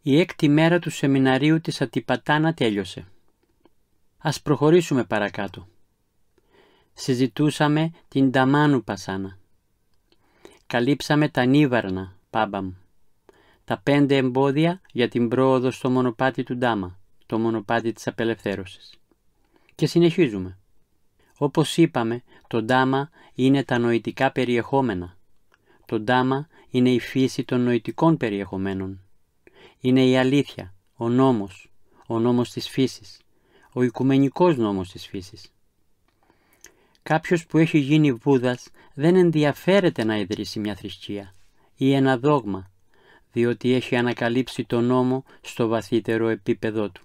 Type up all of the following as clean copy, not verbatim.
Η 6η μέρα του σεμιναρίου της Ατιπατάνα τέλειωσε. Ας προχωρήσουμε παρακάτω. Συζητούσαμε την Νταμάνουπασάνα. Καλύψαμε τα νίβαρνα, πάμπαμ. Τα 5 εμπόδια για την πρόοδο στο μονοπάτι του Ντάμα, το μονοπάτι της απελευθέρωσης. Και συνεχίζουμε. Όπως είπαμε, το Ντάμα είναι τα νοητικά περιεχόμενα. Το Ντάμα είναι η φύση των νοητικών περιεχομένων. Είναι η αλήθεια, ο νόμος της φύσης, ο οικουμενικός νόμος της φύσης. Κάποιος που έχει γίνει Βούδας δεν ενδιαφέρεται να ιδρύσει μια θρησκεία ή ένα δόγμα, διότι έχει ανακαλύψει τον νόμο στο βαθύτερο επίπεδό του.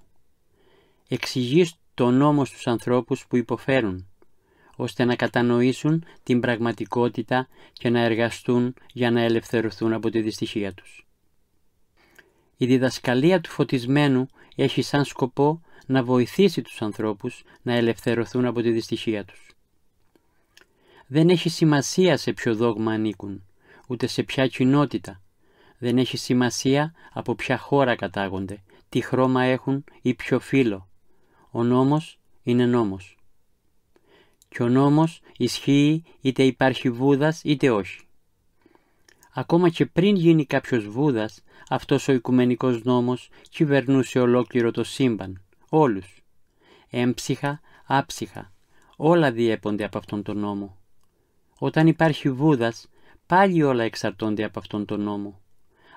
Εξηγεί τον νόμο στους ανθρώπους που υποφέρουν, ώστε να κατανοήσουν την πραγματικότητα και να εργαστούν για να ελευθερωθούν από τη δυστυχία τους. Η διδασκαλία του φωτισμένου έχει σαν σκοπό να βοηθήσει τους ανθρώπους να ελευθερωθούν από τη δυστυχία τους. Δεν έχει σημασία σε ποιο δόγμα ανήκουν, ούτε σε ποια κοινότητα. Δεν έχει σημασία από ποια χώρα κατάγονται, τι χρώμα έχουν ή ποιο φύλο. Ο νόμος είναι νόμος. Και ο νόμος ισχύει είτε υπάρχει Βούδας είτε όχι. Ακόμα και πριν γίνει κάποιος Βούδας, αυτός ο οικουμενικός νόμος κυβερνούσε ολόκληρο το σύμπαν, όλους. Έμψυχα, άψυχα, όλα διέπονται από αυτόν τον νόμο. Όταν υπάρχει Βούδας, πάλι όλα εξαρτώνται από αυτόν τον νόμο.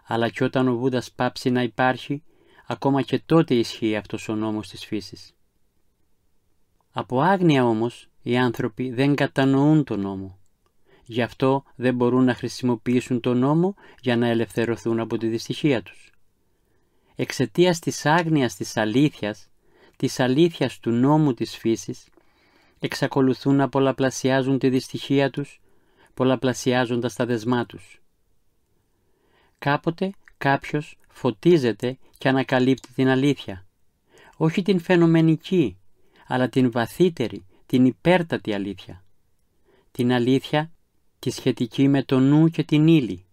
Αλλά και όταν ο Βούδας πάψει να υπάρχει, ακόμα και τότε ισχύει αυτός ο νόμος της φύσης. Από άγνοια όμως, οι άνθρωποι δεν κατανοούν τον νόμο. Γι' αυτό δεν μπορούν να χρησιμοποιήσουν τον νόμο για να ελευθερωθούν από τη δυστυχία τους. Εξαιτίας της άγνοιας της αλήθειας του νόμου της φύσης, εξακολουθούν να πολλαπλασιάζουν τη δυστυχία τους, πολλαπλασιάζοντας τα δεσμά τους. Κάποτε κάποιος φωτίζεται και ανακαλύπτει την αλήθεια, όχι την φαινομενική, αλλά την βαθύτερη, την υπέρτατη αλήθεια. Την αλήθεια τη σχετική με το νου και την ύλη.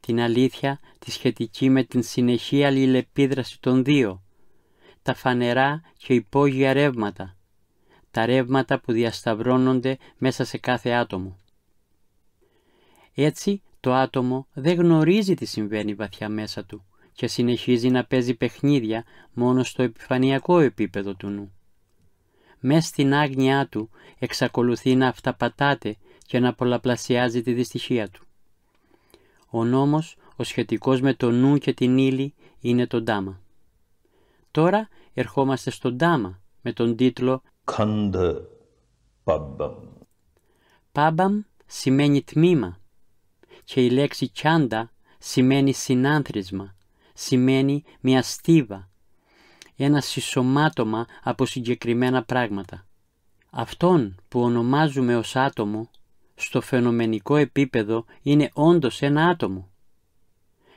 Την αλήθεια τη σχετική με την συνεχή αλληλεπίδραση των δύο. Τα φανερά και υπόγεια ρεύματα. Τα ρεύματα που διασταυρώνονται μέσα σε κάθε άτομο. Έτσι το άτομο δεν γνωρίζει τι συμβαίνει βαθιά μέσα του και συνεχίζει να παίζει παιχνίδια μόνο στο επιφανειακό επίπεδο του νου. Μες στην άγνοιά του εξακολουθεί να αυταπατάται και να πολλαπλασιάζει τη δυστυχία του. Ο νόμος, ο σχετικός με το νου και την ύλη, είναι το Ντάμα. Τώρα ερχόμαστε στο Ντάμα με τον τίτλο Khanda Pabbam. Πάμπαμ σημαίνει τμήμα και η λέξη Chanda σημαίνει συνάνθρισμα, σημαίνει μια στίβα, ένα συσσωμάτωμα από συγκεκριμένα πράγματα. Αυτόν που ονομάζουμε ως άτομο, στο φαινομενικό επίπεδο είναι όντως ένα άτομο.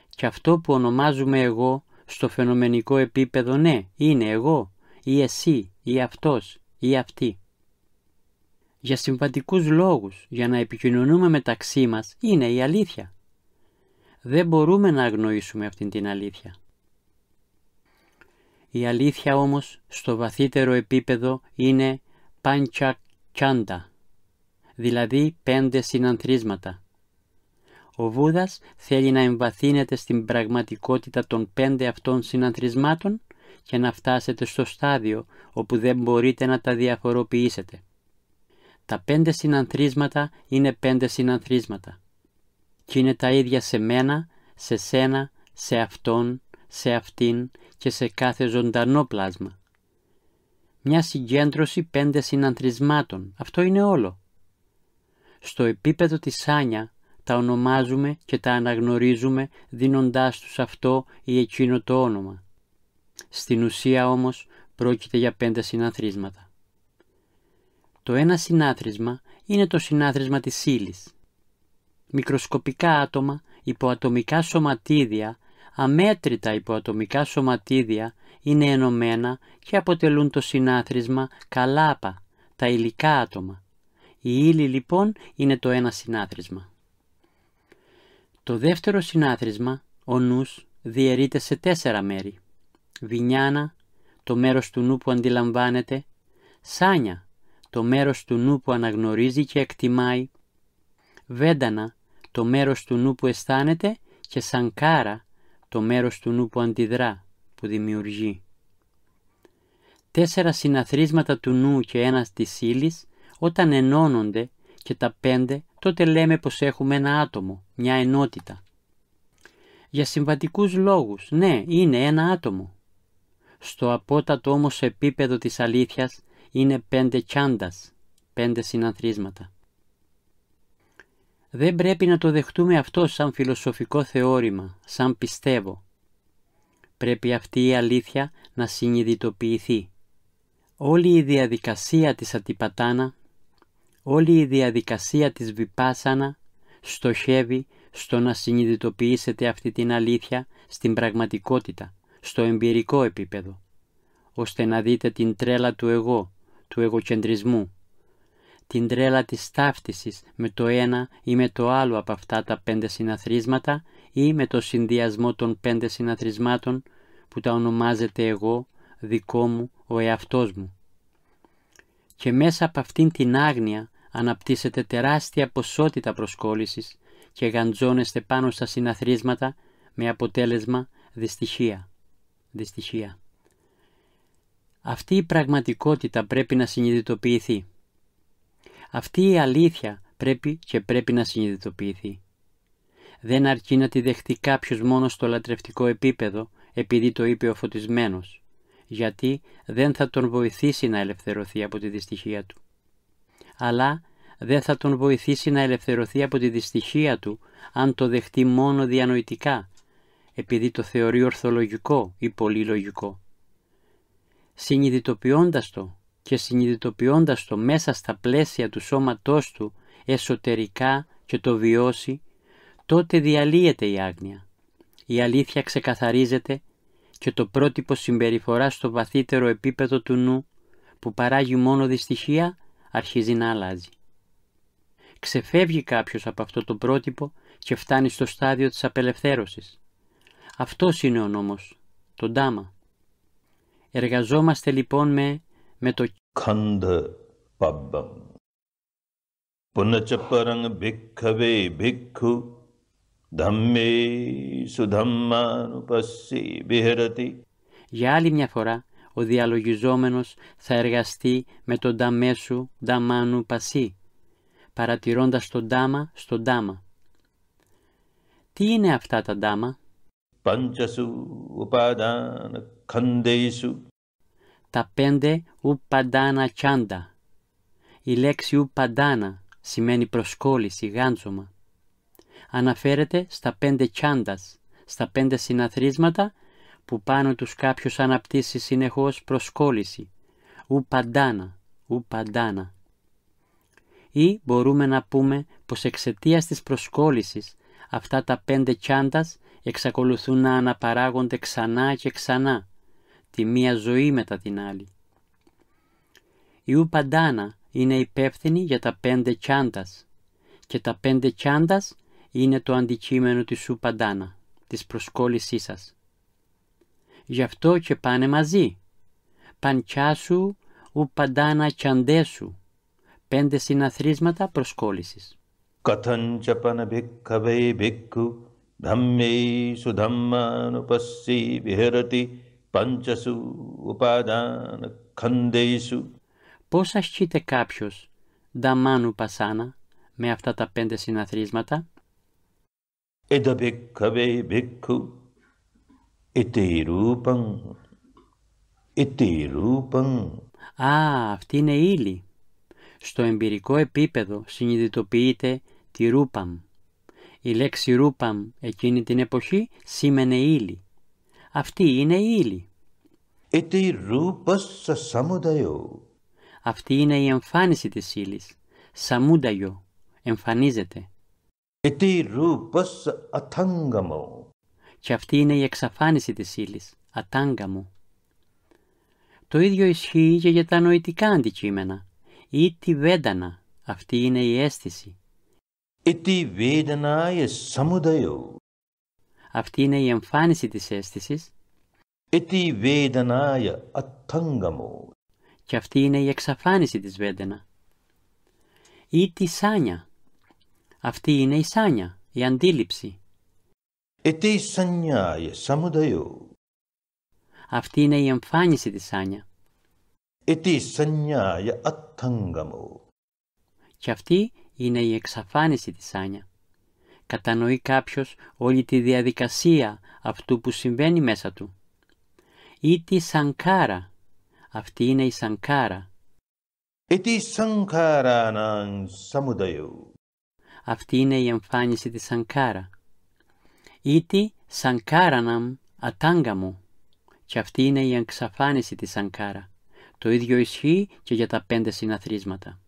Και αυτό που ονομάζουμε εγώ, στο φαινομενικό επίπεδο ναι, είναι εγώ, ή εσύ, ή αυτός, ή αυτή. Για συμβατικούς λόγους, για να επικοινωνούμε μεταξύ μας, είναι η αλήθεια. Δεν μπορούμε να αγνοήσουμε αυτήν την αλήθεια. Η αλήθεια όμως στο βαθύτερο επίπεδο είναι Παντσακάντα, δηλαδή 5 συνανθρίσματα. Ο Βούδας θέλει να εμβαθύνεται στην πραγματικότητα των 5 αυτών συνανθρισμάτων και να φτάσετε στο στάδιο όπου δεν μπορείτε να τα διαφοροποιήσετε. Τα 5 συνανθρίσματα είναι 5 συνανθρίσματα και είναι τα ίδια σε μένα, σε σένα, σε αυτόν, σε αυτήν και σε κάθε ζωντανό πλάσμα. Μια συγκέντρωση 5 συνανθρισμάτων, αυτό είναι όλο. Στο επίπεδο της σάνια τα ονομάζουμε και τα αναγνωρίζουμε δίνοντάς τους αυτό ή εκείνο το όνομα. Στην ουσία όμως πρόκειται για 5 συνανθρίσματα. Το ένα συνάθρισμα είναι το συνάθρισμα της ύλης. Μικροσκοπικά άτομα, υποατομικά σωματίδια, αμέτρητα υποατομικά σωματίδια είναι ενωμένα και αποτελούν το συνάθρισμα καλάπα, τα υλικά άτομα. Η ύλη λοιπόν είναι το ένα συνάθρισμα. Το δεύτερο συνάθρισμα, ο νους, διαιρείται σε 4 μέρη. Βινιάνα, το μέρος του νου που αντιλαμβάνεται. Σάνια, το μέρος του νου που αναγνωρίζει και εκτιμάει. Βέντανα, το μέρος του νου που αισθάνεται. Και Σανκάρα, το μέρος του νου που αντιδρά, που δημιουργεί. 4 συναθρίσματα του νου και ένα της ύλης, όταν ενώνονται και τα 5, τότε λέμε πως έχουμε ένα άτομο, μια ενότητα. Για συμβατικούς λόγους, ναι, είναι ένα άτομο. Στο απότατο όμως επίπεδο της αλήθειας είναι 5 τσάντας, 5 συναθρίσματα. Δεν πρέπει να το δεχτούμε αυτό σαν φιλοσοφικό θεώρημα, σαν πιστεύω. Πρέπει αυτή η αλήθεια να συνειδητοποιηθεί. Όλη η διαδικασία της Ατιπατάνα, όλη η διαδικασία της Βιπάσανα στοχεύει στο να συνειδητοποιήσετε αυτή την αλήθεια στην πραγματικότητα, στο εμπειρικό επίπεδο, ώστε να δείτε την τρέλα του εγώ, του εγωκεντρισμού, την τρέλα της ταύτισης με το ένα ή με το άλλο από αυτά τα 5 συναθρίσματα ή με το συνδυασμό των 5 συναθρισμάτων που τα ονομάζεται εγώ, δικό μου, ο εαυτός μου. Και μέσα από αυτήν την άγνοια αναπτύσσεται τεράστια ποσότητα προσκόλλησης και γαντζώνεστε πάνω στα συναθρίσματα με αποτέλεσμα δυστυχία. Αυτή η πραγματικότητα πρέπει να συνειδητοποιηθεί. Αυτή η αλήθεια πρέπει να συνειδητοποιηθεί. Δεν αρκεί να τη δεχτεί κάποιος μόνο στο λατρευτικό επίπεδο επειδή το είπε ο φωτισμένος, γιατί δεν θα τον βοηθήσει να ελευθερωθεί από τη δυστυχία του. Αλλά δεν θα τον βοηθήσει να ελευθερωθεί από τη δυστυχία του αν το δεχτεί μόνο διανοητικά, επειδή το θεωρεί ορθολογικό ή πολύ λογικό. Συνειδητοποιώντας το και συνειδητοποιώντας το μέσα στα πλαίσια του σώματός του εσωτερικά και το βιώσει, τότε διαλύεται η άγνοια. Η αλήθεια ξεκαθαρίζεται και το πρότυπο συμπεριφοράς στο βαθύτερο επίπεδο του νου, που παράγει μόνο δυστυχία, αρχίζει να αλλάζει. Ξεφεύγει κάποιος από αυτό το πρότυπο και φτάνει στο στάδιο της απελευθέρωσης. Αυτός είναι ο νόμος, το Ντάμα. Εργαζόμαστε λοιπόν με το Khanda pabbam. Punacha parang bhikkhave bhikkhu dhamme sudhammanupassi viharati. Για άλλη μια φορά, ο διαλογιζόμενος θα εργαστεί με τον Νταμέσου Νταμάνου Πασί, παρατηρώντας τον Ντάμα στον Ντάμα. Τι είναι αυτά τα Ντάμα? Panchasu upadana khandesu. Τα 5 Упадάνα Τσάντα. Η λέξη Упадάνα σημαίνει προσκόλληση, γάντζωμα. Αναφέρεται στα 5 τσάντας, στα 5 συναθρίσματα που πάνω τους κάποιος αναπτύσσει συνεχώς προσκόλληση. Упадάνα. Ή μπορούμε να πούμε πως εξαιτίας της προσκόλλησης αυτά τα 5 τσάντας εξακολουθούν να αναπαράγονται ξανά και ξανά, τη μία ζωή μετά την άλλη. Η Упадάνα είναι υπεύθυνη για τα 5 τσάντας και τα 5 τσάντας είναι το αντικείμενο της Упадάνα, της προσκόλλησής σας. Γι' αυτό και πάνε μαζί. Παντσάσου Упадάνα τσαντέσου, 5 συναθρίσματα προσκόλλησης. Kathanchapana bhikkhave bhikkhu dhammesu dhammanupassi viharati panchasu upadana khandesu. Πώς ασκείται κάποιος Νταμάνου Πασάνα με αυτά τα 5 συναθρίσματα? Eda bhikkhave bhikkhu iti rupam. Αυτή είναι η ύλη. Στο εμπειρικό επίπεδο συνειδητοποιείται τη ρούπαμ. Η λέξη ρούπαμ εκείνη την εποχή σήμαινε ύλη. Αυτή είναι η ύλη. Iti rupassa samudayo. Αυτή είναι η εμφάνιση της ύλης. Σαμούνταγιο, εμφανίζεται. Iti rupassa athangamo. Και αυτή είναι η εξαφάνιση της ύλης, ατάγκαμο. Το ίδιο ισχύει και για τα νοητικά αντικείμενα. Ή τη βέντανα, αυτή είναι η αίσθηση. Iti vedanaya samudayo. Αυτή είναι η εμφάνιση της αίσθησης. Iti Vedanaya Athangamo. Και αυτή είναι η εξαφάνιση της Βέντενα. Ή τη σάνια. Αυτή είναι η σάνια, η αντίληψη. Iti Sanyaya Samudayo. Αυτή είναι η εμφάνιση της σάνια. Iti Sanyaya Athangamo. Και αυτή είναι η εξαφάνιση της σάνια. Κατανοεί κάποιος όλη τη διαδικασία αυτού που συμβαίνει μέσα του. Ή τη σανκάρα. Αυτή είναι η σανκάρα. Iti Sankharanang Samudayo. Αυτή είναι η εμφάνιση της σανκάρα. Ή τη σανκάραναμ ατάγκαμου. Και αυτή είναι η εξαφάνιση της σανκάρα. Το ίδιο ισχύει και για τα 5 συναθρίσματα.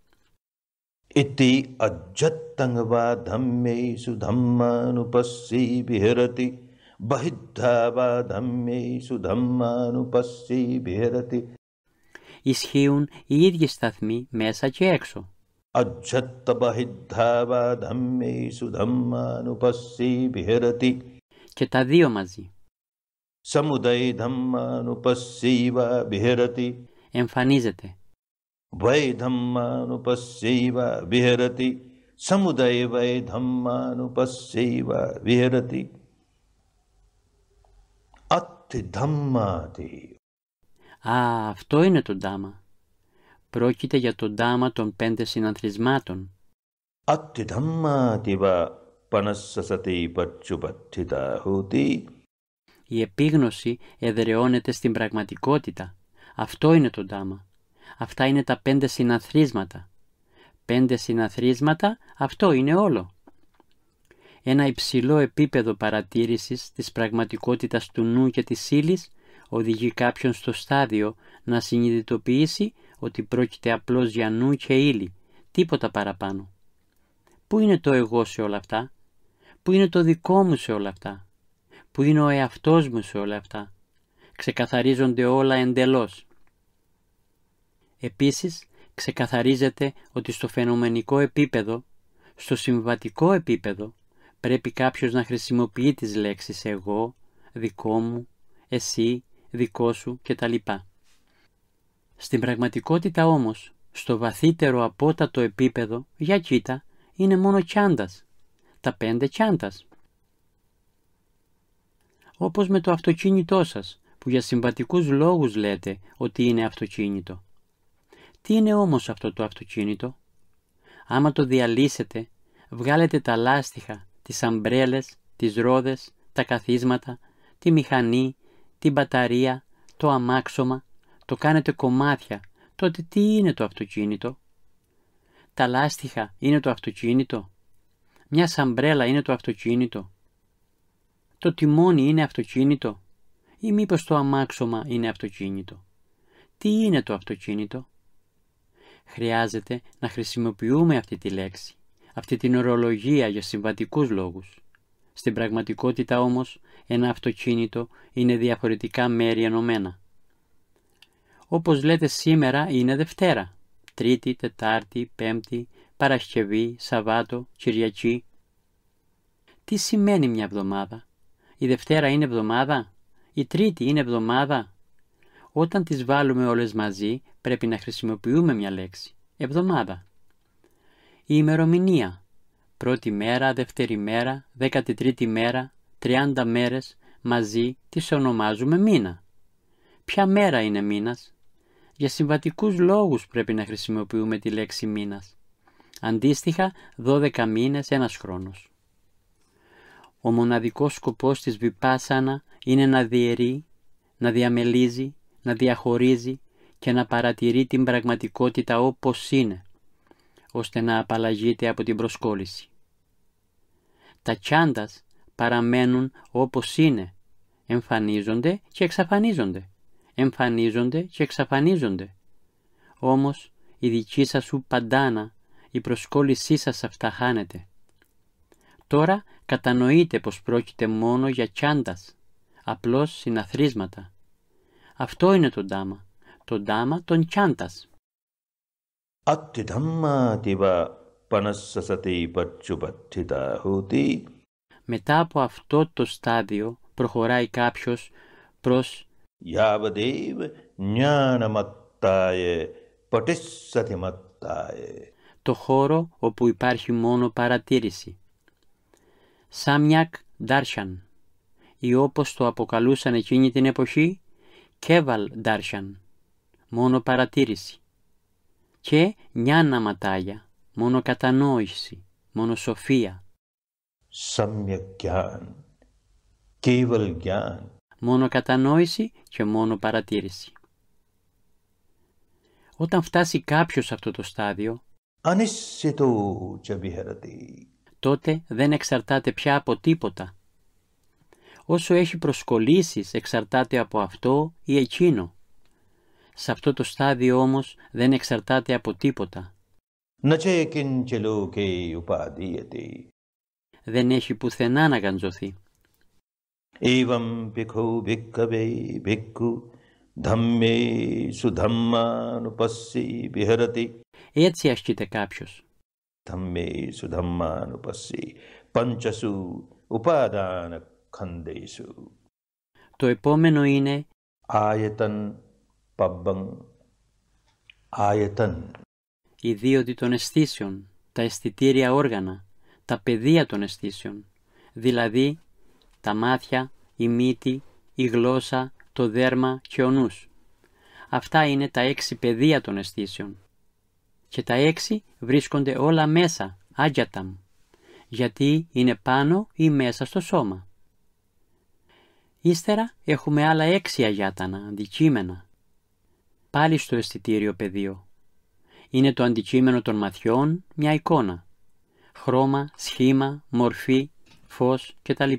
Iti Ajjattangva Dhammesu Dhammanupassi Viharati. Bahiddhava Dhammesu Dhammanupassi Viharati. Ισχύουν οι ίδιοι σταθμοί μέσα και έξω. Ajjatta Bahiddhava Dhammesu Dhammanupassi Viharati. Και τα δύο μαζί. Samudai Dhammanupassiva Viharati. Εμφανίζεται. Vai Dhammanupassiva Viharati. Samudai Vai Dhammanupassiva Viharati. Atti Dhammati. Α, αυτό είναι το Ντάμα. Πρόκειται για το Ντάμα των 5 συναθρισμάτων. Atti Dhammati va Panassasati Pachupattita Hoti. Η επίγνωση εδραιώνεται στην πραγματικότητα. Αυτό είναι το Ντάμα. Αυτά είναι τα 5 συναθρίσματα. 5 συναθρίσματα, αυτό είναι όλο. Ένα υψηλό επίπεδο παρατήρησης της πραγματικότητας του νου και της ύλης οδηγεί κάποιον στο στάδιο να συνειδητοποιήσει ότι πρόκειται απλώς για νου και ύλη, τίποτα παραπάνω. Πού είναι το εγώ σε όλα αυτά? Πού είναι το δικό μου σε όλα αυτά? Πού είναι ο εαυτός μου σε όλα αυτά? Ξεκαθαρίζονται όλα εντελώς. Επίσης, ξεκαθαρίζεται ότι στο φαινομενικό επίπεδο, στο συμβατικό επίπεδο, πρέπει κάποιος να χρησιμοποιεί τις λέξεις εγώ, δικό μου, εσύ, δικό σου κτλ. Στην πραγματικότητα όμως, στο βαθύτερο απότατο επίπεδο, για κοίτα, είναι μόνο τσάντας. Τα 5 τσάντας. Όπως με το αυτοκίνητό σας, που για συμβατικούς λόγους λέτε ότι είναι αυτοκίνητο. Τι είναι όμως αυτό το αυτοκίνητο? Άμα το διαλύσετε, βγάλετε τα λάστιχα, τις αμπρέλες, τις ρόδες, τα καθίσματα, τη μηχανή, την μπαταρία, το αμάξωμα, το κάνετε κομμάτια, τότε τι είναι το αυτοκίνητο? Τα λάστιχα είναι το αυτοκίνητο? Μια σαμπρέλα είναι το αυτοκίνητο? Το τιμόνι είναι αυτοκίνητο? Ή μήπως το αμάξωμα είναι αυτοκίνητο? Τι είναι το αυτοκίνητο? Χρειάζεται να χρησιμοποιούμε αυτή τη λέξη, αυτή την ορολογία για συμβατικούς λόγους. Στην πραγματικότητα όμως, ένα αυτοκίνητο είναι διαφορετικά μέρη ενωμένα. Όπως λέτε σήμερα είναι Δευτέρα, Τρίτη, Τετάρτη, Πέμπτη, Παρασκευή, Σαββάτο, Κυριακή. Τι σημαίνει μια εβδομάδα? Η Δευτέρα είναι εβδομάδα? Η Τρίτη είναι εβδομάδα? Όταν τις βάλουμε όλες μαζί πρέπει να χρησιμοποιούμε μια λέξη, εβδομάδα. Η ημερομηνία, πρώτη μέρα, δεύτερη μέρα, 13η μέρα, 30 μέρες μαζί τις ονομάζουμε μήνα. Ποια μέρα είναι μήνας? Για συμβατικούς λόγους πρέπει να χρησιμοποιούμε τη λέξη μήνας. Αντίστοιχα 12 μήνες, ένας χρόνος. Ο μοναδικός σκοπός της βιπάσανα είναι να διαιρεί, να διαμελίζει, να διαχωρίζει και να παρατηρεί την πραγματικότητα όπως είναι, ώστε να απαλλαγείται από την προσκόλληση. Τα τσάντας παραμένουν όπως είναι, εμφανίζονται και εξαφανίζονται, εμφανίζονται και εξαφανίζονται. Όμως η δική σας παντάνα, η προσκόλλησή σας αυτά χάνεται. Τώρα κατανοείτε πως πρόκειται μόνο για τσάντας, απλώς συναθρίσματα. Αυτό είναι το Ντάμα των τσάντας. Atti Dhammati va Panassasati Pachupattita Hoti. Μετά από αυτό το στάδιο προχωράει κάποιος προς Yavadev jnanamattaye patissatimattaye. το χώρο όπου υπάρχει μόνο παρατήρηση. Σάμιακ Ντάρσαν, ή όπως το αποκαλούσαν εκείνη την εποχή, Κέβαλ Ντάρσαν, μόνο παρατήρηση. Και Νιάνα Ματάγια, μόνο κατανόηση, μόνο σοφία. Samyak Gyan, Keval Gyan. Μόνο κατανόηση και μόνο παρατήρηση. Όταν φτάσει κάποιος σε αυτό το στάδιο, Anissito cha viharati. τότε δεν εξαρτάται πια από τίποτα. Όσο έχει προσκολήσεις εξαρτάται από αυτό ή εκείνο. Σε αυτό το στάδιο όμως δεν εξαρτάται από τίποτα. Nache kinche loke upadiyate. Δεν έχει πουθενά να γαντζωθεί. Evam bhikkhu bhikkhave bhikkhu dhamme sudhammanupassi viharati. Έτσι ασκείται κάποιος. Dhamme sudhammanupassi panchasu upadana khandesu. Το επόμενο είναι Ayatan pabbang ayatan. η δίωδη των αισθήσεων, τα αισθητήρια όργανα, τα πεδία των αισθήσεων, δηλαδή τα μάτια, η μύτη, η γλώσσα, το δέρμα και ο νους. Αυτά είναι τα 6 πεδία των αισθήσεων. Και τα 6 βρίσκονται όλα μέσα, άγιαταμ, γιατί είναι πάνω ή μέσα στο σώμα. Ύστερα έχουμε άλλα 6 αγιάτανα, αντικείμενα, πάλι στο αισθητήριο πεδίο. Είναι το αντικείμενο των ματιών, μια εικόνα, χρώμα, σχήμα, μορφή, φως κτλ.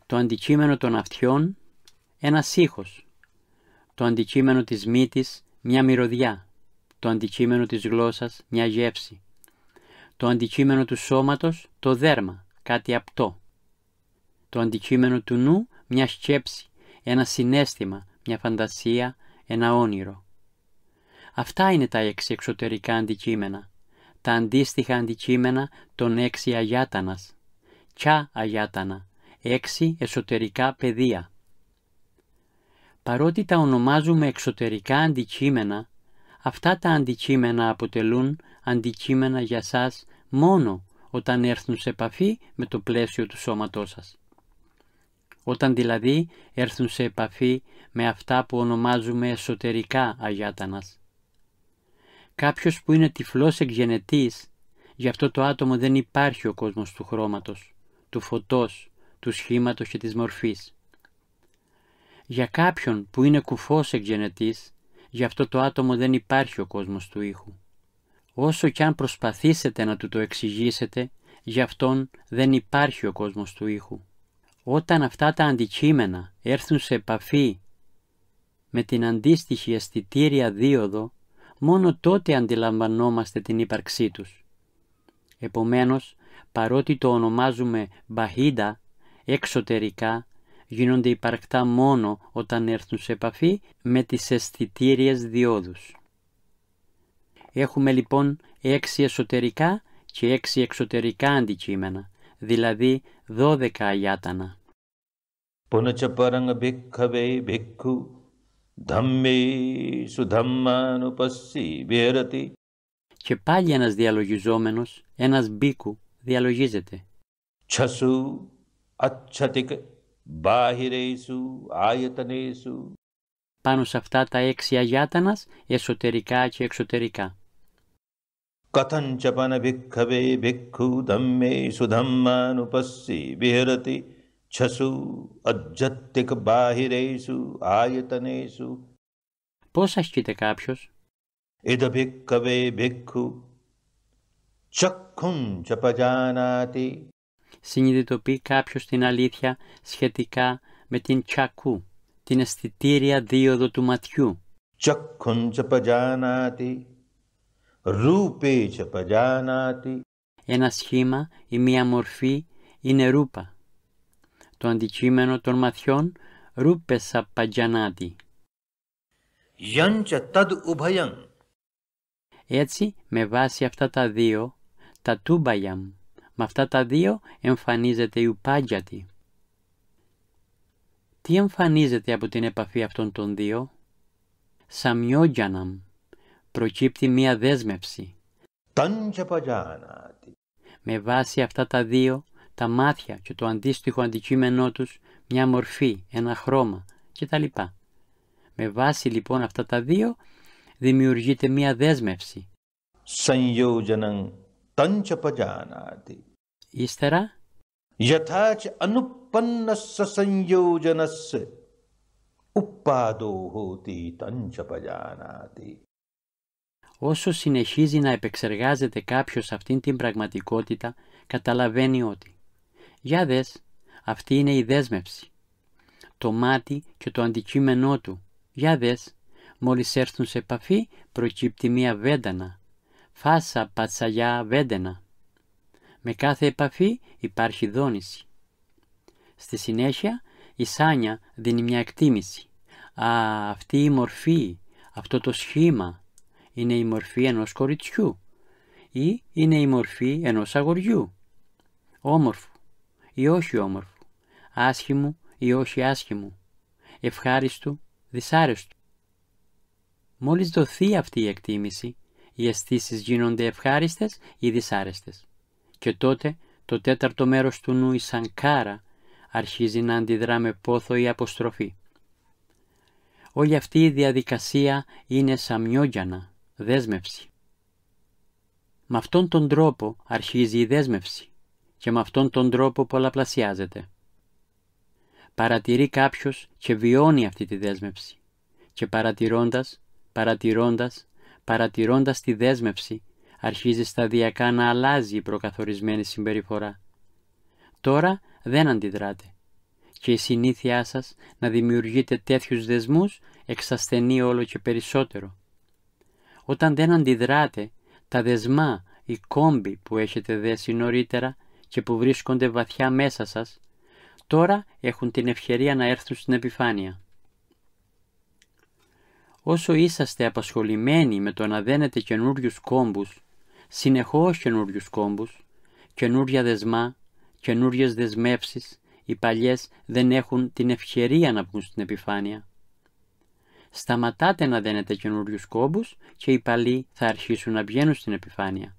Το αντικείμενο των αυτιών, ένας ήχος. Το αντικείμενο της μύτης, μια μυρωδιά. Το αντικείμενο της γλώσσας, μια γεύση. Το αντικείμενο του σώματος, το δέρμα, κάτι απτό. Το αντικείμενο του νου, μια σκέψη, ένα συναίσθημα, μια φαντασία, ένα όνειρο. Αυτά είναι τα 6 εξωτερικά αντικείμενα, τα αντίστοιχα αντικείμενα των 6 αγιάτανας, τσα αγιάτανα, 6 εσωτερικά πεδία. Παρότι τα ονομάζουμε εξωτερικά αντικείμενα, αυτά τα αντικείμενα αποτελούν αντικείμενα για σας μόνο όταν έρθουν σε επαφή με το πλαίσιο του σώματός σας. Όταν δηλαδή έρθουν σε επαφή με αυτά που ονομάζουμε εσωτερικά αγιάτανας. Κάποιος που είναι τυφλός εκγενετής, γι' αυτό το άτομο δεν υπάρχει ο κόσμος του χρώματος, του φωτός, του σχήματος και της μορφής. Για κάποιον που είναι κουφός εκγενετής, γι' αυτό το άτομο δεν υπάρχει ο κόσμος του ήχου. Όσο κι αν προσπαθήσετε να του το εξηγήσετε, γι' αυτόν δεν υπάρχει ο κόσμος του ήχου. Όταν αυτά τα αντικείμενα έρθουν σε επαφή με την αντίστοιχη αισθητήρια δίωδο, μόνο τότε αντιλαμβανόμαστε την ύπαρξή τους. Επομένως, παρότι το ονομάζουμε μπαχίντα, εξωτερικά, γίνονται υπαρκτά μόνο όταν έρθουν σε επαφή με τις αισθητήριες διόδους. Έχουμε λοιπόν 6 εσωτερικά και 6 εξωτερικά αντικείμενα, δηλαδή 12 αγιάτανα. Punachaparanga bhikkhave bhikkhu dhamme sudhammanupassi viharati. Και πάλι ένας διαλογιζόμενος, ένας μπίκου, διαλογίζεται. Chasu acchatik bahiresu ayatanesu. Πάνω σε αυτά τα 6 αγιάτανας, εσωτερικά και εξωτερικά. Kathanchapana bhikkhave bhikkhu dhamme sudhammanupassi viharati. Chasu ajjattik bahiresu ayatanesu. Πώς ασκείται κάποιος? Ida bhikkave bhikkhu chakkhun chapajanati. Συνειδητοποιεί κάποιος την αλήθεια σχετικά με την τσακού, την αισθητήρια δίωδο του ματιού. Chakkhun chapajanati rupe chapajanati. Ένα σχήμα ή μία μορφή είναι ρούπα. Το αντικείμενο των ματιών ρούπε σαπατζανάτι. Yancha tad ubhayam. Έτσι, με βάση αυτά τα δύο, τα τούμπαγιαμ, Με αυτά τα δύο εμφανίζεται η ουπάτζατη. Τι εμφανίζεται από την επαφή αυτών των δύο? Σαμιότζαναμ, προκύπτει μία δέσμευση. Tanchapajānāti. Με βάση αυτά τα δύο, τα μάτια και το αντίστοιχο αντικείμενό τους, μια μορφή, ένα χρώμα κτλ. Με βάση λοιπόν αυτά τα δύο, δημιουργείται μία δέσμευση. Sanyojanam tanchapajānāti. Ύστερα, Yathacha anuppannassa sanyojanassa uppādō hoti tanchapajānāti. όσο συνεχίζει να επεξεργάζεται κάποιος αυτήν την πραγματικότητα, καταλαβαίνει ότι για δες, αυτή είναι η δέσμευση. Το μάτι και το αντικείμενό του, για δες, μόλις έρθουν σε επαφή, προκύπτει μία βέντανα. Φάσα πατσαγιά βέντενα. Με κάθε επαφή υπάρχει δόνηση. Στη συνέχεια, η Σάνια δίνει μια εκτίμηση. Αυτή η μορφή, αυτό το σχήμα, είναι η μορφή ενός κοριτσιού ή είναι η μορφή ενός αγοριού, όμορφου ή όχι όμορφου, άσχημου ή όχι άσχημου, ευχάριστου, δυσάρεστου. Μόλις δοθεί αυτή η εκτίμηση, οι αισθήσεις γίνονται ευχάριστες ή δυσάρεστες και τότε το τέταρτο μέρος του νου, η σανκάρα, αρχίζει να αντιδρά με πόθο ή αποστροφή. Όλη αυτή η διαδικασία είναι σαμιότζανα, δέσμευση. Με αυτόν τον τρόπο αρχίζει η δέσμευση και με αυτόν τον τρόπο πολλαπλασιάζεται. Παρατηρεί κάποιος και βιώνει αυτή τη δέσμευση και παρατηρώντας τη δέσμευση αρχίζει σταδιακά να αλλάζει η προκαθορισμένη συμπεριφορά. Τώρα δεν αντιδράτε και η συνήθειά σας να δημιουργείτε τέτοιους δεσμούς εξασθενεί όλο και περισσότερο. Όταν δεν αντιδράτε, τα δεσμά, οι κόμποι που έχετε δέσει νωρίτερα και που βρίσκονται βαθιά μέσα σας, τώρα έχουν την ευκαιρία να έρθουν στην επιφάνεια. Όσο είσαστε απασχολημένοι με το να δένετε καινούριους κόμπους, συνεχώς καινούριους κόμπους, καινούρια δεσμά, καινούριες δεσμεύσεις, οι παλιές δεν έχουν την ευκαιρία να βγουν στην επιφάνεια. Σταματάτε να δένετε καινούριους κόμπους και οι παλιοί θα αρχίσουν να βγαίνουν στην επιφάνεια.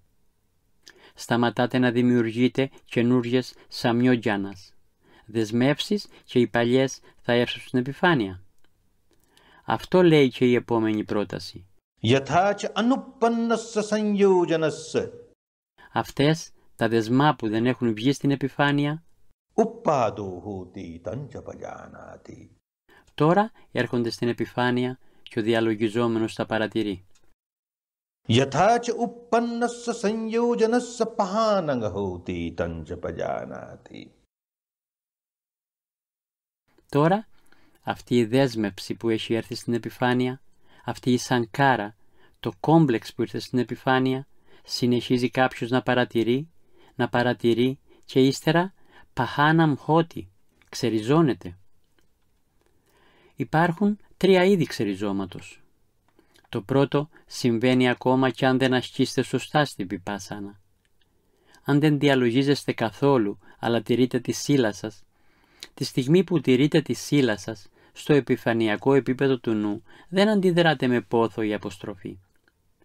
Σταματάτε να δημιουργείτε καινούριες σαμιότζανας, δεσμεύσεις και οι παλιές θα έρθουν στην επιφάνεια. Αυτό λέει και η επόμενη πρόταση. Αυτές τα δεσμά που δεν έχουν βγει στην επιφάνεια, τώρα έρχονται στην επιφάνεια και ο διαλογιζόμενος τα παρατηρεί. Τώρα, αυτή η δέσμευση που έχει έρθει στην επιφάνεια, αυτή η σανκάρα, το κόμπλεξ που ήρθε στην επιφάνεια, συνεχίζει κάποιος να παρατηρεί και ύστερα παχάναμ χώτη, ξεριζώνεται. Υπάρχουν τρία είδη ξεριζώματος. Το πρώτο συμβαίνει ακόμα και αν δεν ασκήσετε σωστά στην βιπάσανα. Αν δεν διαλογίζεστε καθόλου, αλλά τηρείτε τη σύλλα σας, τη στιγμή που τηρείτε τη σύλλα σας, στο επιφανειακό επίπεδο του νου, δεν αντιδράτε με πόθο ή αποστροφή.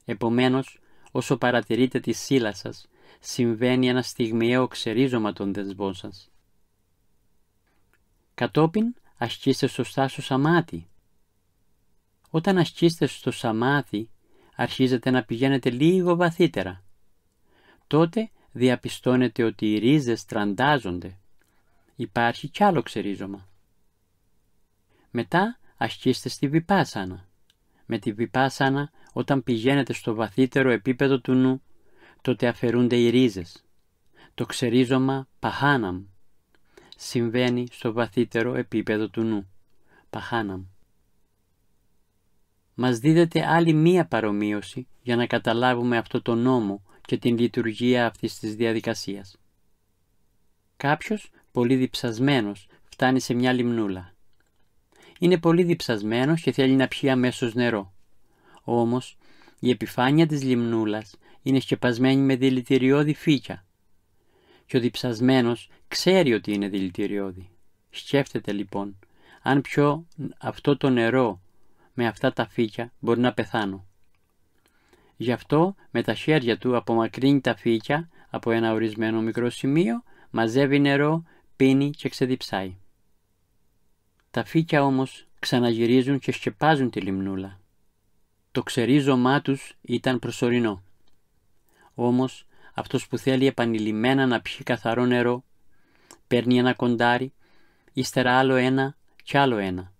Επομένως, όσο παρατηρείτε τη σύλλα σας, συμβαίνει ένα στιγμιαίο ξερίζωμα των δεσμών σας. Κατόπιν, ασκήστε σωστά στο σαμάτι. Όταν ασκήστε στο σαμάτι, αρχίζετε να πηγαίνετε λίγο βαθύτερα. Τότε διαπιστώνετε ότι οι ρίζες τραντάζονται. Υπάρχει κι άλλο ξερίζωμα. Μετά ασκήστε στη βιπάσανα. Με τη βιπάσανα, όταν πηγαίνετε στο βαθύτερο επίπεδο του νου, τότε αφαιρούνται οι ρίζες. Το ξερίζωμα παχάναμ συμβαίνει στο βαθύτερο επίπεδο του νου. Παχάναμ. Μας δίδεται άλλη μία παρομοίωση για να καταλάβουμε αυτό το νόμο και την λειτουργία αυτής της διαδικασίας. Κάποιος πολύ διψασμένος φτάνει σε μια λιμνούλα. Είναι πολύ διψασμένος και θέλει να πιει αμέσως νερό. Όμως η επιφάνεια της λιμνούλας είναι σκεπασμένη με δηλητηριώδη φύκια. και ο διψασμένος ξέρει ότι είναι δηλητηριώδη. Σκέφτεται λοιπόν, αν πιω αυτό το νερό με αυτά τα φύκια μπορεί να πεθάνω. Γι' αυτό με τα χέρια του απομακρύνει τα φύκια από ένα ορισμένο μικρό σημείο, μαζεύει νερό, πίνει και ξεδιψάει. Τα φύκια όμως ξαναγυρίζουν και σκεπάζουν τη λιμνούλα. Το ξερίζωμά τους ήταν προσωρινό. Όμως αυτός που θέλει επανειλημμένα να πιει καθαρό νερό, παίρνει ένα κοντάρι, ύστερα άλλο ένα κι άλλο ένα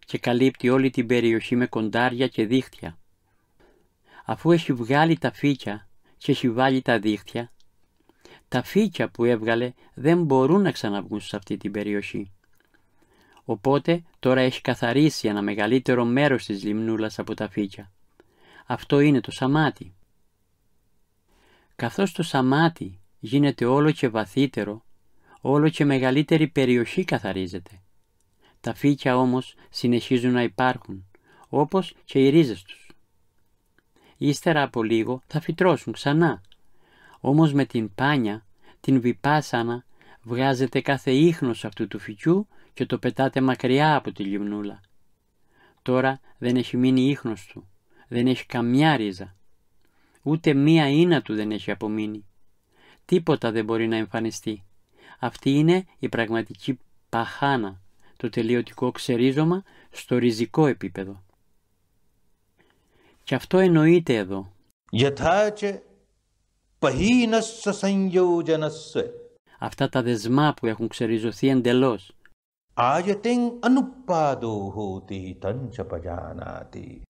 και καλύπτει όλη την περιοχή με κοντάρια και δίχτυα. Αφού έχει βγάλει τα φύκια και έχει βάλει τα δίχτυα, τα φύκια που έβγαλε δεν μπορούν να ξαναβγούν σε αυτή την περιοχή. Οπότε τώρα έχει καθαρίσει ένα μεγαλύτερο μέρος της λιμνούλας από τα φύκια. Αυτό είναι το σαμάτι. Καθώς το σαμάτι γίνεται όλο και βαθύτερο, όλο και μεγαλύτερη περιοχή καθαρίζεται. Τα φύκια όμως συνεχίζουν να υπάρχουν, όπως και οι ρίζες τους. Ύστερα από λίγο θα φυτρώσουν ξανά, όμως με την πάνια, την βιπάσανα, βγάζετε κάθε ίχνος αυτού του φυκιού και το πετάτε μακριά από τη λιμνούλα. Τώρα δεν έχει μείνει ίχνος του, δεν έχει καμιά ρίζα. Ούτε μία ίνα του δεν έχει απομείνει. Τίποτα δεν μπορεί να εμφανιστεί. Αυτή είναι η πραγματική παχάνα, το τελειωτικό ξερίζωμα στο ριζικό επίπεδο. Και αυτό εννοείται εδώ. Yathacha pahinassa sanyojanassa Αυτά τα δεσμά που έχουν ξεριζωθεί εντελώς. ayatin anuppado hoti tancha pajanati.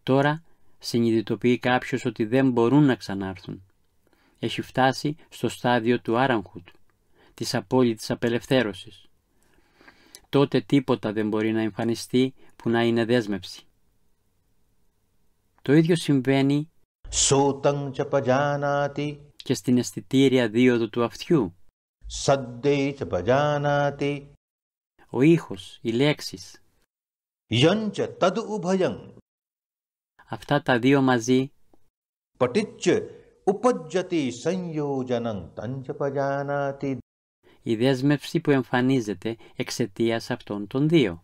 Τώρα συνειδητοποιεί κάποιος ότι δεν μπορούν να ξανάρθουν. Έχει φτάσει στο στάδιο του άραγχουτ, της απόλυτης απελευθέρωσης. Τότε τίποτα δεν μπορεί να εμφανιστεί που να είναι δέσμευση. Το ίδιο συμβαίνει Sotang cha pajanati και στην αισθητήρια δίωδο του αυτιού. sadde cha pajanati Ο ήχος, οι λέξεις, yancha tad ubhayang αυτά τα δύο μαζί paticca upajjati sanyojanang tancha pajanati. η δέσμευση που εμφανίζεται εξαιτίας αυτών των δύο.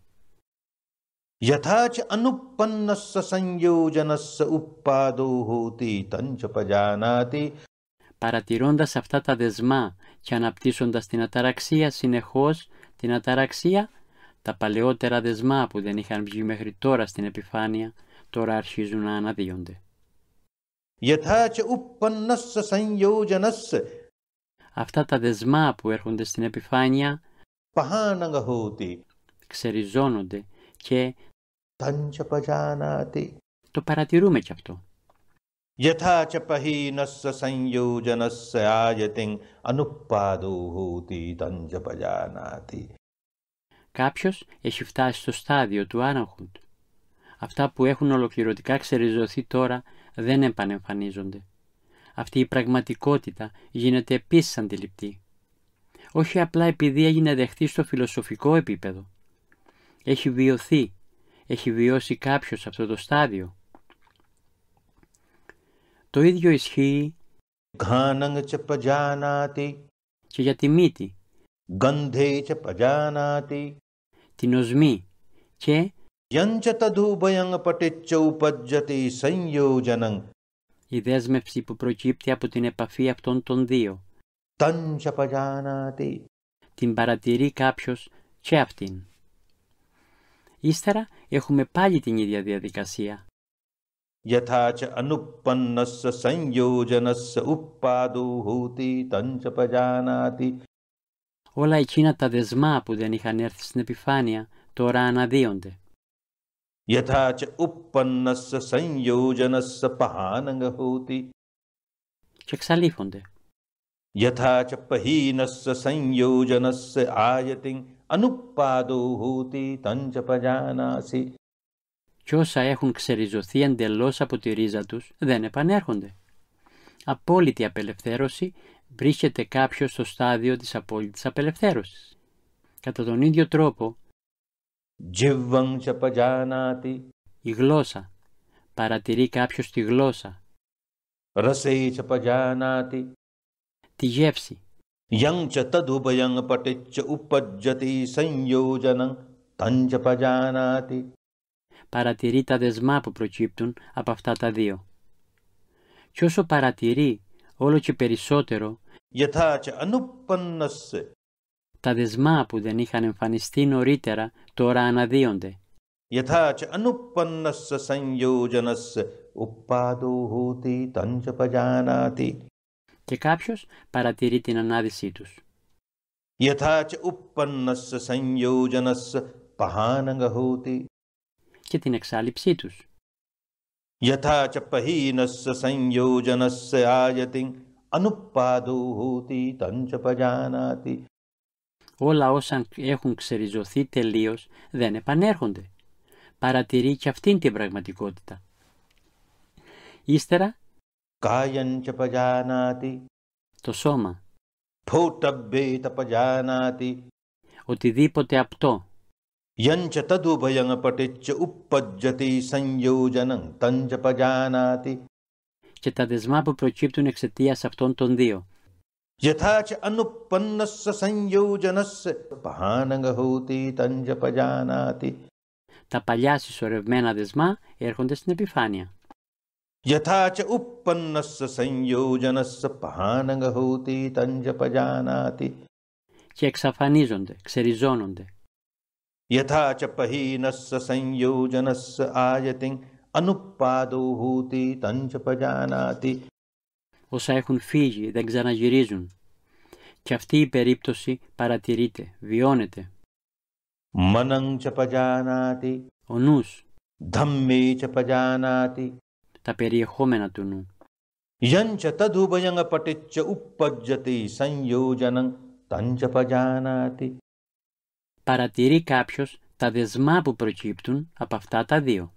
Yathacha anuppannassa sanyojanassa uppado hoti tancha pajanati. Παρατηρώντας αυτά τα δεσμά και αναπτύσσοντας την αταραξία συνεχώς, την αταραξία, τα παλαιότερα δεσμά που δεν είχαν βγει μέχρι τώρα στην επιφάνεια, τώρα αρχίζουν να αναδύονται. Yathacha uppannassa sanyojanassa Αυτά τα δεσμά που έρχονται στην επιφάνεια pahananga hoti ξεριζώνονται και tancha pajanati. το παρατηρούμε κι αυτό. Yathacha pahinassa sanyojanassa ayatin anuppado hoti tancha pajanati. Κάποιος έχει φτάσει στο στάδιο του άραγχουντ. Αυτά που έχουν ολοκληρωτικά ξεριζωθεί τώρα δεν επανεμφανίζονται. Αυτή η πραγματικότητα γίνεται επίσης αντιληπτή. Όχι απλά επειδή έγινε δεχτή στο φιλοσοφικό επίπεδο. Έχει βιωθεί, έχει βιώσει κάποιος αυτό το στάδιο. Το ίδιο ισχύει Ghanang cha pajanati και για τη μύτη, gandhe cha pajanati την οσμή και yancha tadubhayang paticca upajjati sanyojanang η δέσμευση που προκύπτει από την επαφή αυτών των δύο. tancha pajanati. Την παρατηρεί κάποιος και αυτήν. Ύστερα έχουμε πάλι την ίδια διαδικασία. Yathacha anuppannassa sanyojanassa uppado hoti tancha pajanati. Όλα εκείνα τα δεσμά που δεν είχαν έρθει στην επιφάνεια τώρα αναδύονται. Yathacha uppannassa sanyojanassa pahananga hoti Και εξαλείφονται. Yathacha pahinassa sanyojanassa ayatin anuppado hoti tancha pajanasi. Και όσα έχουν ξεριζωθεί εντελώς από τη ρίζα τους δεν επανέρχονται. Απόλυτη απελευθέρωση βρίσκεται κάποιος στο στάδιο της απόλυτης απελευθέρωσης. Κατά τον ίδιο τρόπο, Jivvang cha pajanati η γλώσσα, παρατηρεί κάποιος τη γλώσσα, rase cha pajanati τη γεύση, Yang cha tadubhayang paticca uppajjati sanyojanam tancha pajanati. Παρατηρεί τα δεσμά που προκύπτουν από αυτά τα δύο. Κι όσο παρατηρεί όλο και περισσότερο Yatha cha anuppannasya. τα δεσμά που δεν είχαν εμφανιστεί νωρίτερα τώρα αναδύονται. Yatha cha anuppannasya sanyojanasya uppado hoti tancha pajanati. Και κάποιος παρατηρεί την ανάδυσή τους. Yatha cha uppannasya sanyojanasya pahananga hoti. Και την εξάλληψή τους. Yatha cha pahinasya sanyojanasya ayatin anuppado hoti tancha pajanati. Όλα όσα έχουν ξεριζωθεί τελείως δεν επανέρχονται. Παρατηρεί και αυτήν την πραγματικότητα. Ύστερα, Kayan cha pajanati. το σώμα, Photabbe ta pajanati. οτιδήποτε απτό, Yancha tadubhayang paticca uppajjati sanyojanam tancha pajanati. και τα δεσμά που προκύπτουν εξαιτίας αυτών των δύο. Yatha cha anuppannasya sanyojanasya pahananga hoti tancha pajanati. Τα παλιά συσσωρευμένα δεσμά έρχονται στην επιφάνεια. Yatha cha uppannasya sanyojanasya pahananga hoti tancha pajanati. Και εξαφανίζονται, ξεριζώνονται. Yatha cha pahinasya sanyojanasya ayatin anuppado hoti tancha pajanati. Όσα έχουν φύγει δεν ξαναγυρίζουν. Και αυτή η περίπτωση παρατηρείται, βιώνεται. Manang cha pajanati. Ο νους, Dhamme cha pajanati. τα περιεχόμενα του νου. Yancha tadubhayang paticca uppajjati sanyojanam tancha pajanati. Παρατηρεί κάποιος τα δεσμά που προκύπτουν από αυτά τα δύο.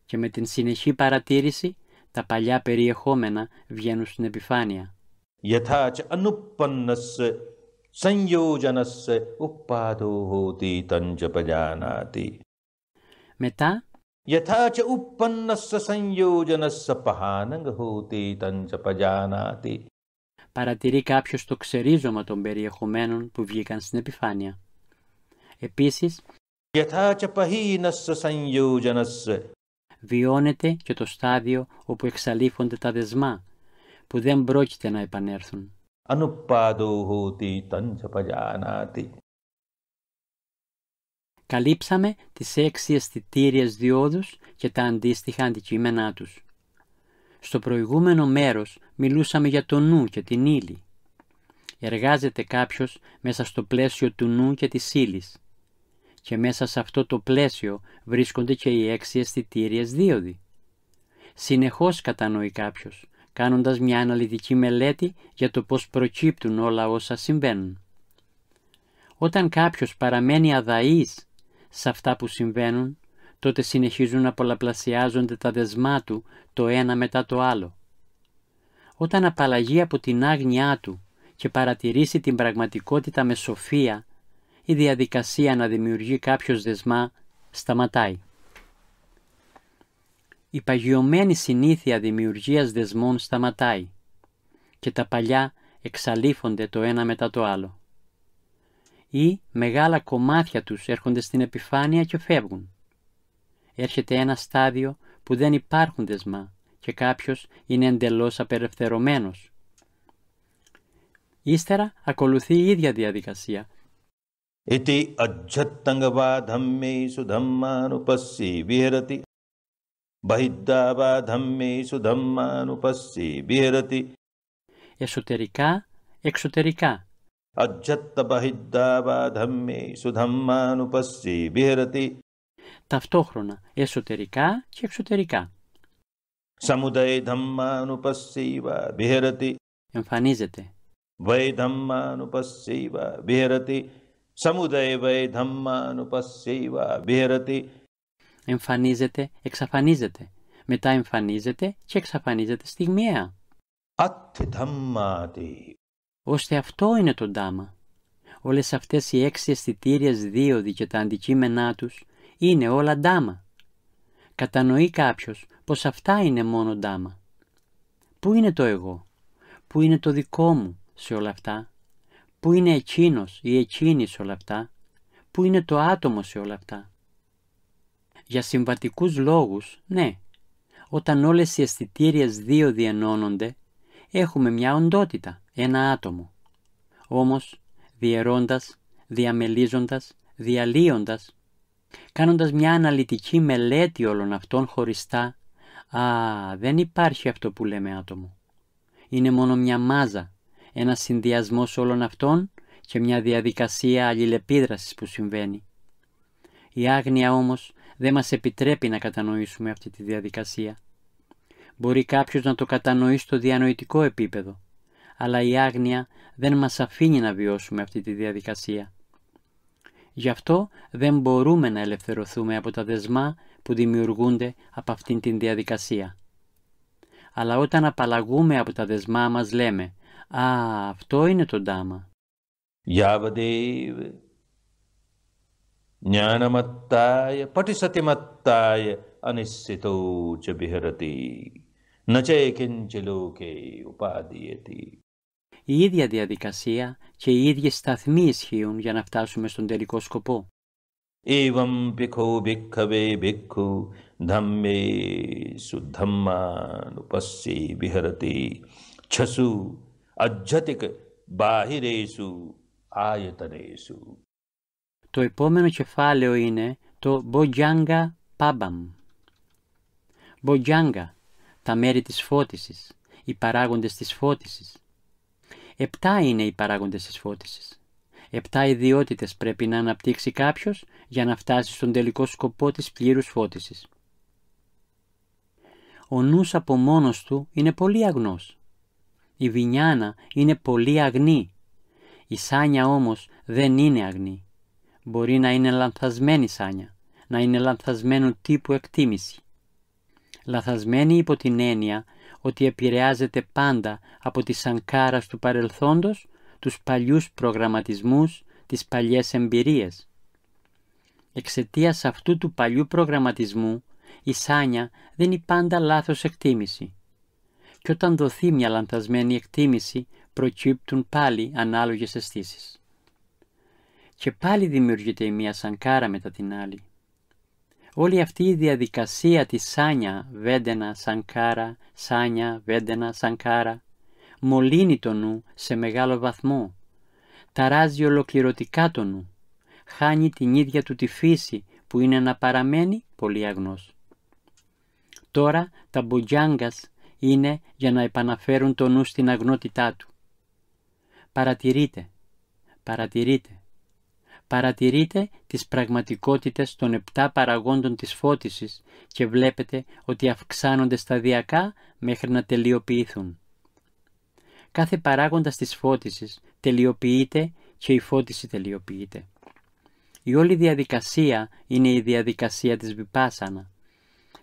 Και με την συνεχή παρατήρηση, τα παλιά περιεχόμενα βγαίνουν στην επιφάνεια. Yatha cha anuppannasya sanyojanasya uppado hoti tancha pajanati. Μετά, Yatha cha uppannasya sanyojanasya pahananga hoti tancha pajanati. παρατηρεί κάποιος το ξερίζωμα των περιεχομένων που βγήκαν στην επιφάνεια. Επίσης, Yatha cha pahinasya sanyojanasya. βιώνεται και το στάδιο όπου εξαλείφονται τα δεσμά, που δεν πρόκειται να επανέλθουν. Anuppado hoti tancha pajanati. Καλύψαμε τις 6 αισθητήριες διόδους και τα αντίστοιχα αντικείμενά τους. Στο προηγούμενο μέρος μιλούσαμε για το νου και την ύλη. Εργάζεται κάποιος μέσα στο πλαίσιο του νου και της ύλης. Και μέσα σε αυτό το πλαίσιο βρίσκονται και οι 6 αισθητήριες δίωδοι. Συνεχώς κατανοεί κάποιος, κάνοντας μια αναλυτική μελέτη για το πώς προκύπτουν όλα όσα συμβαίνουν. Όταν κάποιος παραμένει αδαής σε αυτά που συμβαίνουν, τότε συνεχίζουν να πολλαπλασιάζονται τα δεσμά του το ένα μετά το άλλο. Όταν απαλλαγεί από την άγνοιά του και παρατηρήσει την πραγματικότητα με σοφία, η διαδικασία να δημιουργεί κάποιος δεσμά σταματάει. Η παγιωμένη συνήθεια δημιουργίας δεσμών σταματάει και τα παλιά εξαλείφονται το ένα μετά το άλλο. Ή μεγάλα κομμάτια τους έρχονται στην επιφάνεια και φεύγουν. Έρχεται ένα στάδιο που δεν υπάρχουν δεσμά και κάποιος είναι εντελώς απελευθερωμένος. Ύστερα ακολουθεί η ίδια διαδικασία. Iti ajjattangava dhammesu dhammanupassi viharati. Bahiddava dhammesu dhammanupassi viharati. Εσωτερικά, εξωτερικά. Ajjatta bahiddava dhammesu dhammanupassi viharati. Ταυτόχρονα, εσωτερικά και εξωτερικά. Samudaya dhammanupassiva viharati. Εμφανίζεται. Vai dhammanupassiva viharati. Samudaya vai dhammanupassiva viharati. Εμφανίζεται, εξαφανίζεται. Μετά εμφανίζεται και εξαφανίζεται στιγμιαία. Atti dhammati. Ώστε αυτό είναι το Ντάμα. Όλες αυτές οι 6 αισθητήριες δίωδοι και τα αντικείμενά τους είναι όλα Ντάμα. Κατανοεί κάποιος πως αυτά είναι μόνο Ντάμα. Πού είναι το εγώ? Πού είναι το δικό μου, σε όλα αυτά? Πού είναι εκείνος ή εκείνη σε όλα αυτά? Πού είναι το άτομο σε όλα αυτά? Για συμβατικούς λόγους, ναι. Όταν όλες οι αισθητήριες δύο διενώνονται, έχουμε μια οντότητα, ένα άτομο. Όμως, διαιρώντας, διαμελίζοντας, διαλύοντας, κάνοντας μια αναλυτική μελέτη όλων αυτών χωριστά, δεν υπάρχει αυτό που λέμε άτομο. Είναι μόνο μια μάζα, ένας συνδυασμός όλων αυτών και μια διαδικασία αλληλεπίδρασης που συμβαίνει. Η άγνοια όμως δεν μας επιτρέπει να κατανοήσουμε αυτή τη διαδικασία. Μπορεί κάποιος να το κατανοεί στο διανοητικό επίπεδο, αλλά η άγνοια δεν μας αφήνει να βιώσουμε αυτή τη διαδικασία. Γι' αυτό δεν μπορούμε να ελευθερωθούμε από τα δεσμά που δημιουργούνται από αυτήν την διαδικασία. Αλλά όταν απαλλαγούμε από τα δεσμά μας λέμε αυτό είναι το Ντάμα. Yavadev jnanamattaya patisatimattaya anissito cha viharati nache kinche loke upadiyati. Η ίδια διαδικασία και οι ίδιες σταθμοί ισχύουν για να φτάσουμε στον τελικό σκοπό. Evam bhikkhu bhikkhave bhikkhu dhamme suddhamma nupassi viharati chasu ajjatik bahiresu ayatanesu. Το επόμενο κεφάλαιο είναι το Bojjhanga Pabam. Bojjhanga, τα μέρη της φώτισης, οι παράγοντες της φώτισης. 7 είναι οι παράγοντες της φώτισης. 7 ιδιότητες πρέπει να αναπτύξει κάποιος για να φτάσει στον τελικό σκοπό της πλήρους φώτισης. Ο νους από μόνος του είναι πολύ αγνός. Η βινιάνα είναι πολύ αγνή. Η σάνια όμως δεν είναι αγνή. Μπορεί να είναι λανθασμένη σάνια, να είναι λανθασμένου τύπου εκτίμηση. Λαθασμένη υπό την έννοια ότι επηρεάζεται πάντα από τη σανκάρας του παρελθόντος, τους παλιούς προγραμματισμούς, τις παλιές εμπειρίες. Εξαιτίας αυτού του παλιού προγραμματισμού, η σάνια δεν είναι πάντα λάθος εκτίμηση. Και όταν δοθεί μια λανθασμένη εκτίμηση, προκύπτουν πάλι ανάλογες αισθήσεις. Και πάλι δημιουργείται η μία σανκάρα μετά την άλλη. Όλη αυτή η διαδικασία της σάνια, βέντενα, σανκάρα, σάνια, βέντενα, σανκάρα, μολύνει το νου σε μεγάλο βαθμό, ταράζει ολοκληρωτικά το νου, χάνει την ίδια του τη φύση που είναι να παραμένει πολύ αγνός. Τώρα τα μποτζάνγκας είναι για να επαναφέρουν το νου στην αγνότητά του. Παρατηρείτε τις πραγματικότητες των 7 παραγόντων της φώτισης και βλέπετε ότι αυξάνονται σταδιακά μέχρι να τελειοποιηθούν. Κάθε παράγοντας της φώτισης τελειοποιείται και η φώτιση τελειοποιείται. Η όλη διαδικασία είναι η διαδικασία της βιπάσανα,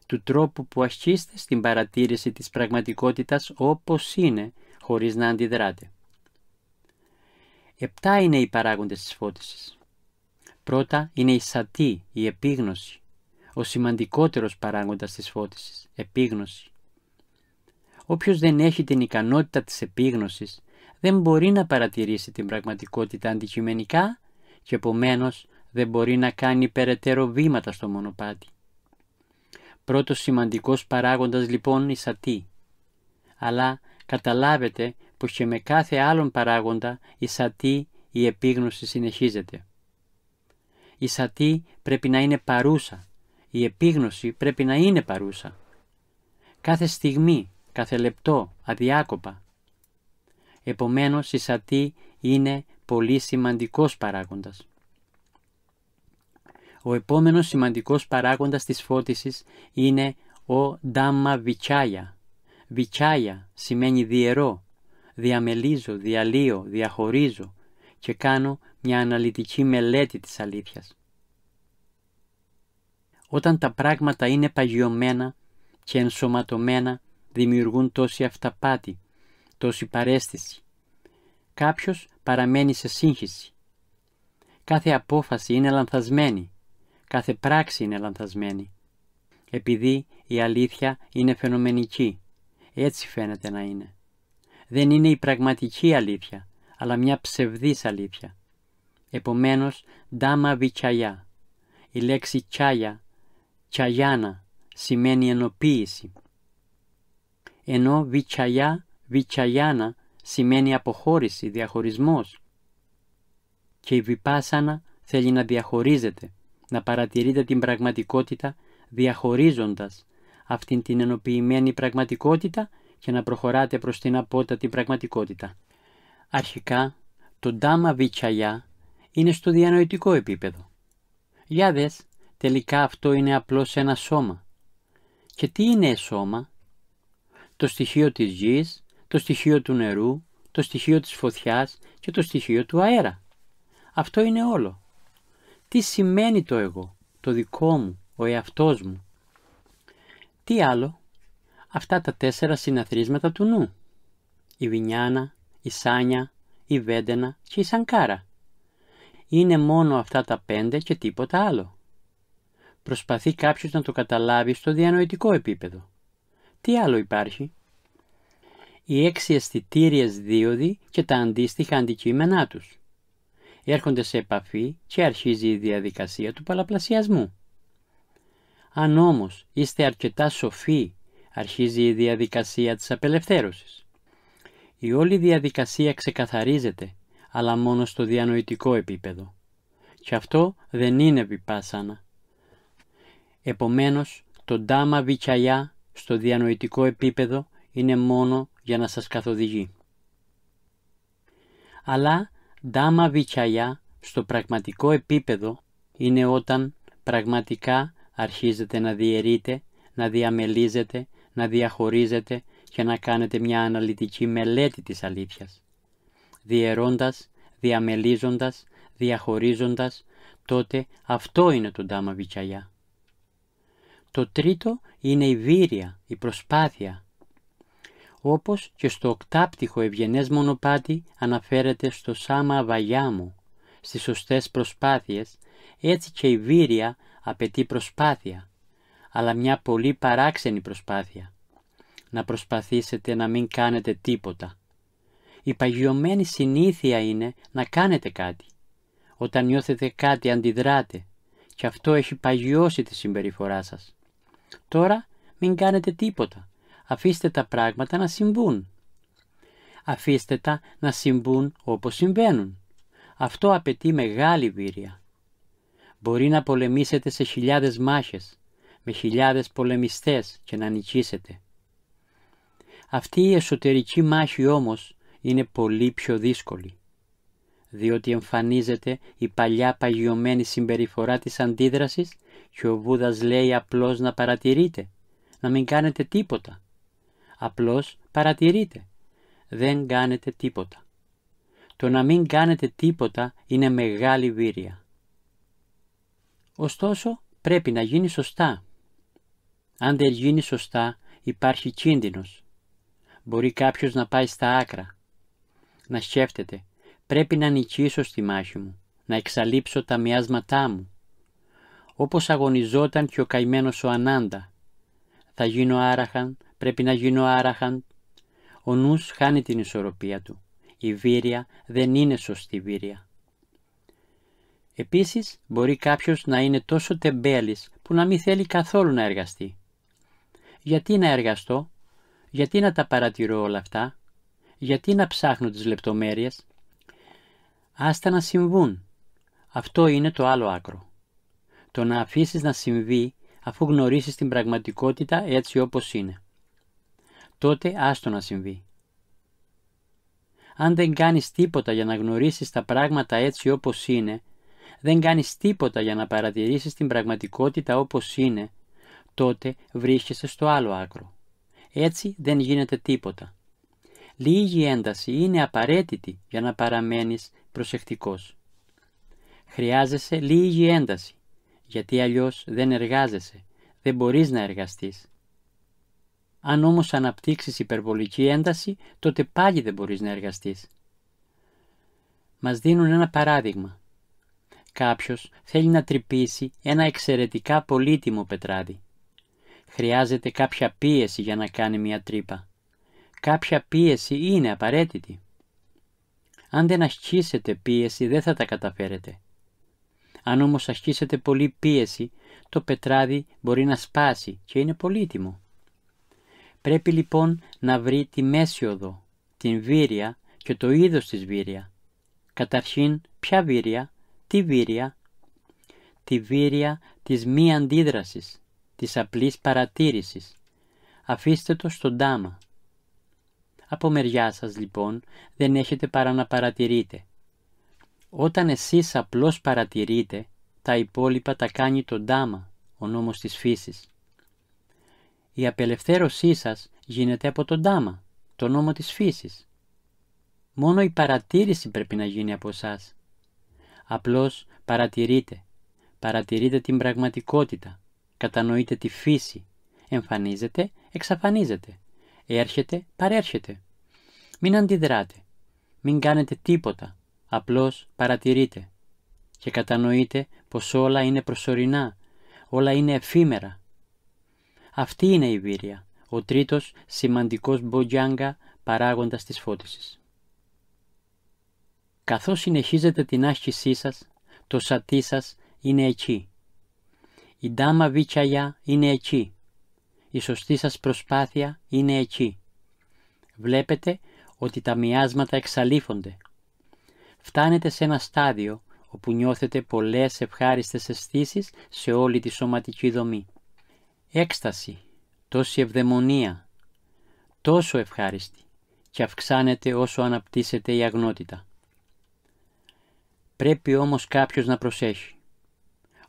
του τρόπου που ασκείστε στην παρατήρηση της πραγματικότητας όπως είναι, χωρίς να αντιδράτε. 7 είναι οι παράγοντες της φώτισης. Πρώτα είναι η σατή, η επίγνωση, ο σημαντικότερος παράγοντας της φώτισης, επίγνωση. Όποιος δεν έχει την ικανότητα της επίγνωσης, δεν μπορεί να παρατηρήσει την πραγματικότητα αντικειμενικά και επομένως δεν μπορεί να κάνει περαιτέρω βήματα στο μονοπάτι. Πρώτος σημαντικός παράγοντας λοιπόν η σατή. Αλλά καταλάβετε πως και με κάθε άλλον παράγοντα η σατή, η επίγνωση συνεχίζεται. Η σατή πρέπει να είναι παρούσα, η επίγνωση πρέπει να είναι παρούσα. Κάθε στιγμή, κάθε λεπτό, αδιάκοπα. Επομένως η σατή είναι πολύ σημαντικός παράγοντας. Ο επόμενος σημαντικός παράγοντας της φώτισης είναι ο Ντάμμα Βιτσάια. Βιτσάια σημαίνει διαιρώ, διαμελίζω, διαλύω, διαχωρίζω και κάνω μια αναλυτική μελέτη της αλήθειας. Όταν τα πράγματα είναι παγιωμένα και ενσωματωμένα, δημιουργούν τόση αυταπάτη, τόση παρέστηση. Κάποιος παραμένει σε σύγχυση. Κάθε απόφαση είναι λανθασμένη, κάθε πράξη είναι λανθασμένη. Επειδή η αλήθεια είναι φαινομενική, έτσι φαίνεται να είναι. δεν είναι η πραγματική αλήθεια, αλλά μια ψευδής αλήθεια. Επομένως, Dhamma Vichaya. Η λέξη τσάγια, τσαγιάνα, σημαίνει ενοποίηση. Ενώ Βιτσαγιά, Βιτσαγιάνα σημαίνει αποχώρηση, διαχωρισμός. Και η Βιπάσανα θέλει να διαχωρίζεται, να παρατηρείτε την πραγματικότητα διαχωρίζοντας αυτήν την ενοποιημένη πραγματικότητα και να προχωράτε προς την απότατη πραγματικότητα. Αρχικά, το Dhamma Vichaya είναι στο διανοητικό επίπεδο. Για δες, τελικά αυτό είναι απλώς ένα σώμα. Και τι είναι σώμα? Το στοιχείο της γης, το στοιχείο του νερού, το στοιχείο της φωτιάς και το στοιχείο του αέρα. Αυτό είναι όλο. Τι σημαίνει το εγώ, το δικό μου, ο εαυτός μου? Τι άλλο? Αυτά τα 4 συναθρίσματα του νου. Η Βινιάνα, η Σάνια, η Βέντενα και η Σανκάρα. Είναι μόνο αυτά τα 5 και τίποτα άλλο. Προσπαθεί κάποιος να το καταλάβει στο διανοητικό επίπεδο. Τι άλλο υπάρχει? Οι 6 αισθητήριες δίωδοι και τα αντίστοιχα αντικείμενά τους. Έρχονται σε επαφή και αρχίζει η διαδικασία του πολλαπλασιασμού. Αν όμως είστε αρκετά σοφοί, αρχίζει η διαδικασία της απελευθέρωσης. Η όλη διαδικασία ξεκαθαρίζεται, αλλά μόνο στο διανοητικό επίπεδο. Και αυτό δεν είναι βιπάσανα. Επομένως, το Dhamma Vichaya στο διανοητικό επίπεδο είναι μόνο για να σας καθοδηγεί. Αλλά Dhamma Vichaya στο πραγματικό επίπεδο είναι όταν πραγματικά αρχίζετε να διαιρείτε, να διαμελίζετε, να διαχωρίζετε και να κάνετε μια αναλυτική μελέτη της αλήθειας. Διαιρώντας, διαμελίζοντας, διαχωρίζοντας, τότε αυτό είναι το Dhamma Vichaya. Το τρίτο είναι η βήρεια, η προσπάθεια. Όπως και στο οκτάπτυχο ευγενές μονοπάτι αναφέρεται στο Σάμα Βαγιάμου, στις σωστές προσπάθειες, έτσι και η βήρεια απαιτεί προσπάθεια, αλλά μια πολύ παράξενη προσπάθεια. Να προσπαθήσετε να μην κάνετε τίποτα. Η παγιωμένη συνήθεια είναι να κάνετε κάτι. Όταν νιώθετε κάτι αντιδράτε και αυτό έχει παγιώσει τη συμπεριφορά σας. Τώρα μην κάνετε τίποτα. Αφήστε τα πράγματα να συμβούν. Αφήστε τα να συμβούν όπως συμβαίνουν. Αυτό απαιτεί μεγάλη βήρεια. Μπορεί να πολεμήσετε σε χιλιάδες μάχες, με χιλιάδες πολεμιστές και να νικήσετε. Αυτή η εσωτερική μάχη όμως είναι πολύ πιο δύσκολη, διότι εμφανίζεται η παλιά παγιωμένη συμπεριφορά της αντίδρασης και ο Βούδας λέει απλώς να παρατηρείτε, να μην κάνετε τίποτα. Απλώς παρατηρείτε, δεν κάνετε τίποτα. Το να μην κάνετε τίποτα είναι μεγάλη βήρεια. Ωστόσο πρέπει να γίνει σωστά. Αν δεν γίνει σωστά υπάρχει κίνδυνος. Μπορεί κάποιος να πάει στα άκρα. Να σκέφτεται, πρέπει να νικήσω στη μάχη μου, να εξαλείψω τα μοιάσματά μου. Όπως αγωνιζόταν και ο καημένος ο Ανάντα. Θα γίνω άραχαν, πρέπει να γίνω άραχαν. Ο νους χάνει την ισορροπία του. Η βήρεια δεν είναι σωστή βήρεια. Επίσης, μπορεί κάποιος να είναι τόσο τεμπέλης που να μην θέλει καθόλου να εργαστεί. Γιατί να εργαστώ? Γιατί να τα παρατηρώ όλα αυτά? Γιατί να ψάχνω τις λεπτομέρειες? Άστα να συμβούν. Αυτό είναι το άλλο άκρο. Το να αφήσεις να συμβεί αφού γνωρίσεις την πραγματικότητα έτσι όπως είναι. Τότε άστο να συμβεί. Αν δεν κάνεις τίποτα για να γνωρίσεις τα πράγματα έτσι όπως είναι, δεν κάνεις τίποτα για να παρατηρήσεις την πραγματικότητα όπως είναι, τότε βρίσκεσαι στο άλλο άκρο. Έτσι δεν γίνεται τίποτα. Λίγη ένταση είναι απαραίτητη για να παραμένεις προσεκτικός. Χρειάζεσαι λίγη ένταση, γιατί αλλιώς δεν εργάζεσαι, δεν μπορείς να εργαστείς. Αν όμως αναπτύξεις υπερβολική ένταση, τότε πάλι δεν μπορείς να εργαστείς. Μας δίνουν ένα παράδειγμα. Κάποιος θέλει να τρυπήσει ένα εξαιρετικά πολύτιμο πετράδι. Χρειάζεται κάποια πίεση για να κάνει μια τρύπα. κάποια πίεση είναι απαραίτητη. Αν δεν ασκήσετε πίεση δεν θα τα καταφέρετε. Αν όμως ασκήσετε πολύ πίεση, το πετράδι μπορεί να σπάσει και είναι πολύτιμο. Πρέπει λοιπόν να βρει τη μέση οδό, την βήρεια και το είδος της βήρεια. Καταρχήν, ποια βήρεια, τι βήρεια? Τη βήρεια της μη αντίδρασης, της απλής παρατήρησης. Αφήστε το στον Ντάμα. Από μεριά σας λοιπόν δεν έχετε παρά να παρατηρείτε. Όταν εσείς απλώς παρατηρείτε, τα υπόλοιπα τα κάνει το Ντάμα, ο νόμος της φύσης. Η απελευθέρωσή σας γίνεται από τον Ντάμα, το νόμο της φύσης. Μόνο η παρατήρηση πρέπει να γίνει από εσάς. Απλώς παρατηρείτε. Παρατηρείτε την πραγματικότητα. Κατανοείτε τη φύση. Εμφανίζεται, εξαφανίζεται. Έρχεται, παρέρχεται. Μην αντιδράτε. Μην κάνετε τίποτα. Απλώς παρατηρείτε. Και κατανοείτε πως όλα είναι προσωρινά. Όλα είναι εφήμερα. Αυτή είναι η βήρεια, ο τρίτος σημαντικός μποτζάγκα παράγοντας της φώτισης. Καθώς συνεχίζετε την άσκησή σας, το σατί σας είναι εκεί. Η Ντάμα Βίτσαγια είναι εκεί. Η σωστή σας προσπάθεια είναι εκεί. Βλέπετε ότι τα μοιάσματα εξαλείφονται. Φτάνετε σε ένα στάδιο όπου νιώθετε πολλές ευχάριστες αισθήσεις σε όλη τη σωματική δομή. Έκσταση, τόση ευδαιμονία, τόσο ευχάριστη και αυξάνεται όσο αναπτύσσεται η αγνότητα. Πρέπει όμως κάποιος να προσέχει.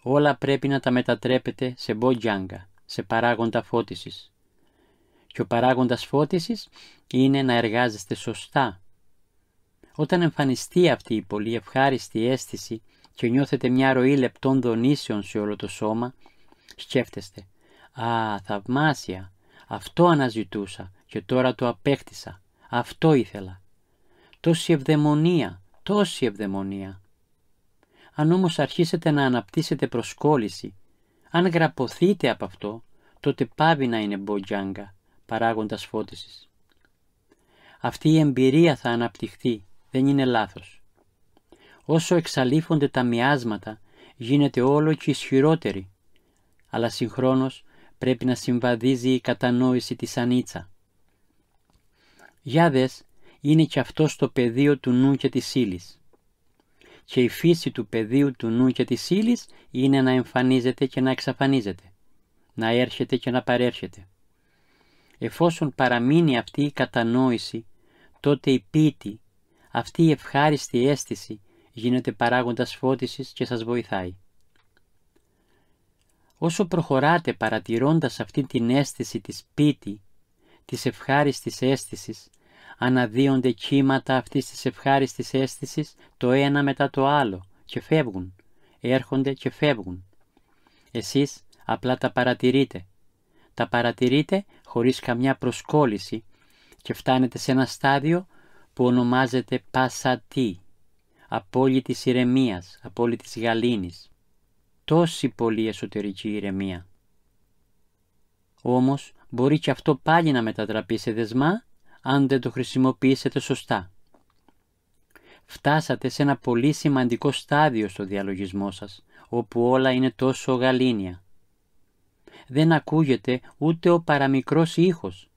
Όλα πρέπει να τα μετατρέπετε σε μποτζάγκα, σε παράγοντα φώτισης. Και ο παράγοντας φώτισης είναι να εργάζεστε σωστά. Όταν εμφανιστεί αυτή η πολύ ευχάριστη αίσθηση και νιώθετε μια ροή λεπτών δονήσεων σε όλο το σώμα, σκέφτεστε «Α, θαυμάσια, αυτό αναζητούσα και τώρα το απέκτησα, αυτό ήθελα». Τόση ευδαιμονία, τόση ευδαιμονία. Αν όμως αρχίσετε να αναπτύσσετε προσκόλληση, αν γραπωθείτε από αυτό, τότε πάβει να είναι μποτζάγκα, παράγοντας φώτισης. Αυτή η εμπειρία θα αναπτυχθεί, δεν είναι λάθος. Όσο εξαλείφονται τα μοιάσματα, γίνεται όλο και ισχυρότερη, αλλά συγχρόνως πρέπει να συμβαδίζει η κατανόηση της ανίτσα. Για δες, είναι και αυτό στο πεδίο του νου και της ύλης. Και η φύση του πεδίου του νου και της ύλης είναι να εμφανίζεται και να εξαφανίζεται, να έρχεται και να παρέρχεται. Εφόσον παραμείνει αυτή η κατανόηση, τότε η πίτη, αυτή η ευχάριστη αίσθηση γίνεται παράγοντας φώτισης και σας βοηθάει. Όσο προχωράτε παρατηρώντας αυτή την αίσθηση της πίτη, της ευχάριστης αίσθησης, αναδύονται κύματα αυτής της ευχάριστης αίσθησης το ένα μετά το άλλο και φεύγουν, έρχονται και φεύγουν. Εσείς απλά τα παρατηρείτε. Τα παρατηρείτε χωρίς καμιά προσκόλληση και φτάνετε σε ένα στάδιο που ονομάζεται πασατί, απόλυτης ηρεμίας, απόλυτης γαλήνης. Τόση πολύ εσωτερική ηρεμία. Όμως μπορεί και αυτό πάλι να μετατραπεί σε δεσμά αν δεν το χρησιμοποιήσετε σωστά. Φτάσατε σε ένα πολύ σημαντικό στάδιο στο διαλογισμό σας, όπου όλα είναι τόσο γαλήνια. Δεν ακούγεται ούτε ο παραμικρός ήχος,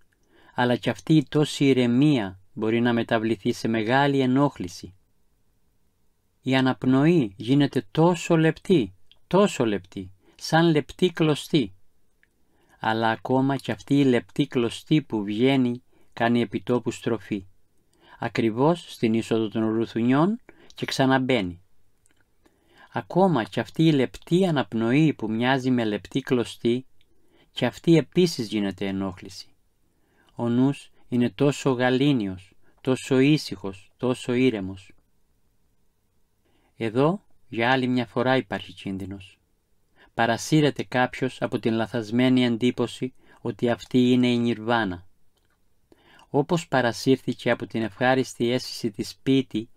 αλλά και αυτή η τόση ηρεμία μπορεί να μεταβληθεί σε μεγάλη ενόχληση. Η αναπνοή γίνεται τόσο λεπτή, σαν λεπτή κλωστή. Αλλά ακόμα και αυτή η λεπτή κλωστή που βγαίνει κάνει επιτόπου στροφή, ακριβώς στην είσοδο των ρουθουνιών και ξαναμπαίνει. Ακόμα και αυτή η λεπτή αναπνοή που μοιάζει με λεπτή κλωστή, και αυτή επίσης γίνεται ενόχληση. Ο νους είναι τόσο γαλήνιος, τόσο ήσυχος, τόσο ήρεμος. Εδώ για άλλη μια φορά υπάρχει κίνδυνος. Παρασύρεται κάποιος από την λαθασμένη εντύπωση ότι αυτή είναι η νιρβάνα. Όπως παρασύρθηκε από την ευχάριστη αίσθηση της πίτη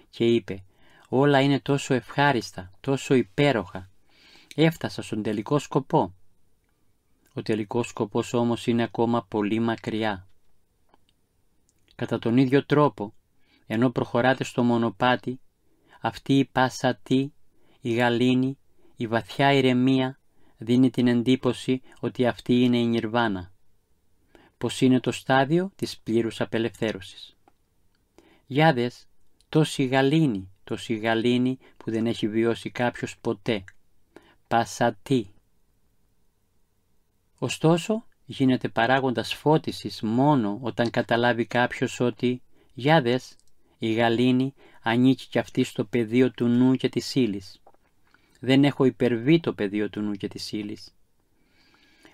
και είπε «Όλα είναι τόσο ευχάριστα, τόσο υπέροχα, έφτασα στον τελικό σκοπό». Ο τελικός σκοπός όμως είναι ακόμα πολύ μακριά. Κατά τον ίδιο τρόπο, ενώ προχωράτε στο μονοπάτι, αυτή η πασατή, η γαλήνη, η βαθιά ηρεμία δίνει την εντύπωση ότι αυτή είναι η νιρβάνα, πως είναι το στάδιο της πλήρους απελευθέρωσης. Για δες, τόση γαλήνη που δεν έχει βιώσει κάποιος ποτέ. Πασατή. Ωστόσο, γίνεται παράγοντας φώτισης μόνο όταν καταλάβει κάποιος ότι, για δες, η γαλήνη ανήκει κι αυτή στο πεδίο του νου και της ύλης. Δεν έχω υπερβεί το πεδίο του νου και της ύλης.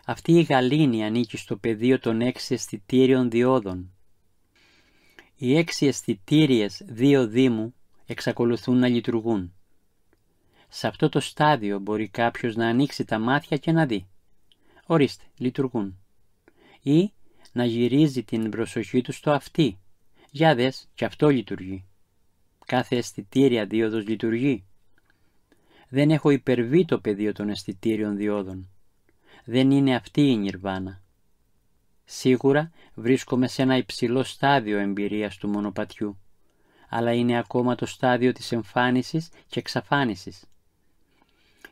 Αυτή η γαλήνη ανήκει στο πεδίο των 6 αισθητήριων διόδων. Οι 6 αισθητήριες δίωδοί μου εξακολουθούν να λειτουργούν. Σε αυτό το στάδιο μπορεί κάποιος να ανοίξει τα μάτια και να δει. Ορίστε, λειτουργούν. Ή να γυρίζει την προσοχή του στο αυτή. Για δες, και αυτό λειτουργεί. Κάθε αισθητήρια δίωδος λειτουργεί. Δεν έχω υπερβεί το πεδίο των αισθητήριων διόδων. Δεν είναι αυτή η νιρβάνα. Σίγουρα βρίσκομαι σε ένα υψηλό στάδιο εμπειρίας του μονοπατιού, αλλά είναι ακόμα το στάδιο της εμφάνισης και εξαφάνισης.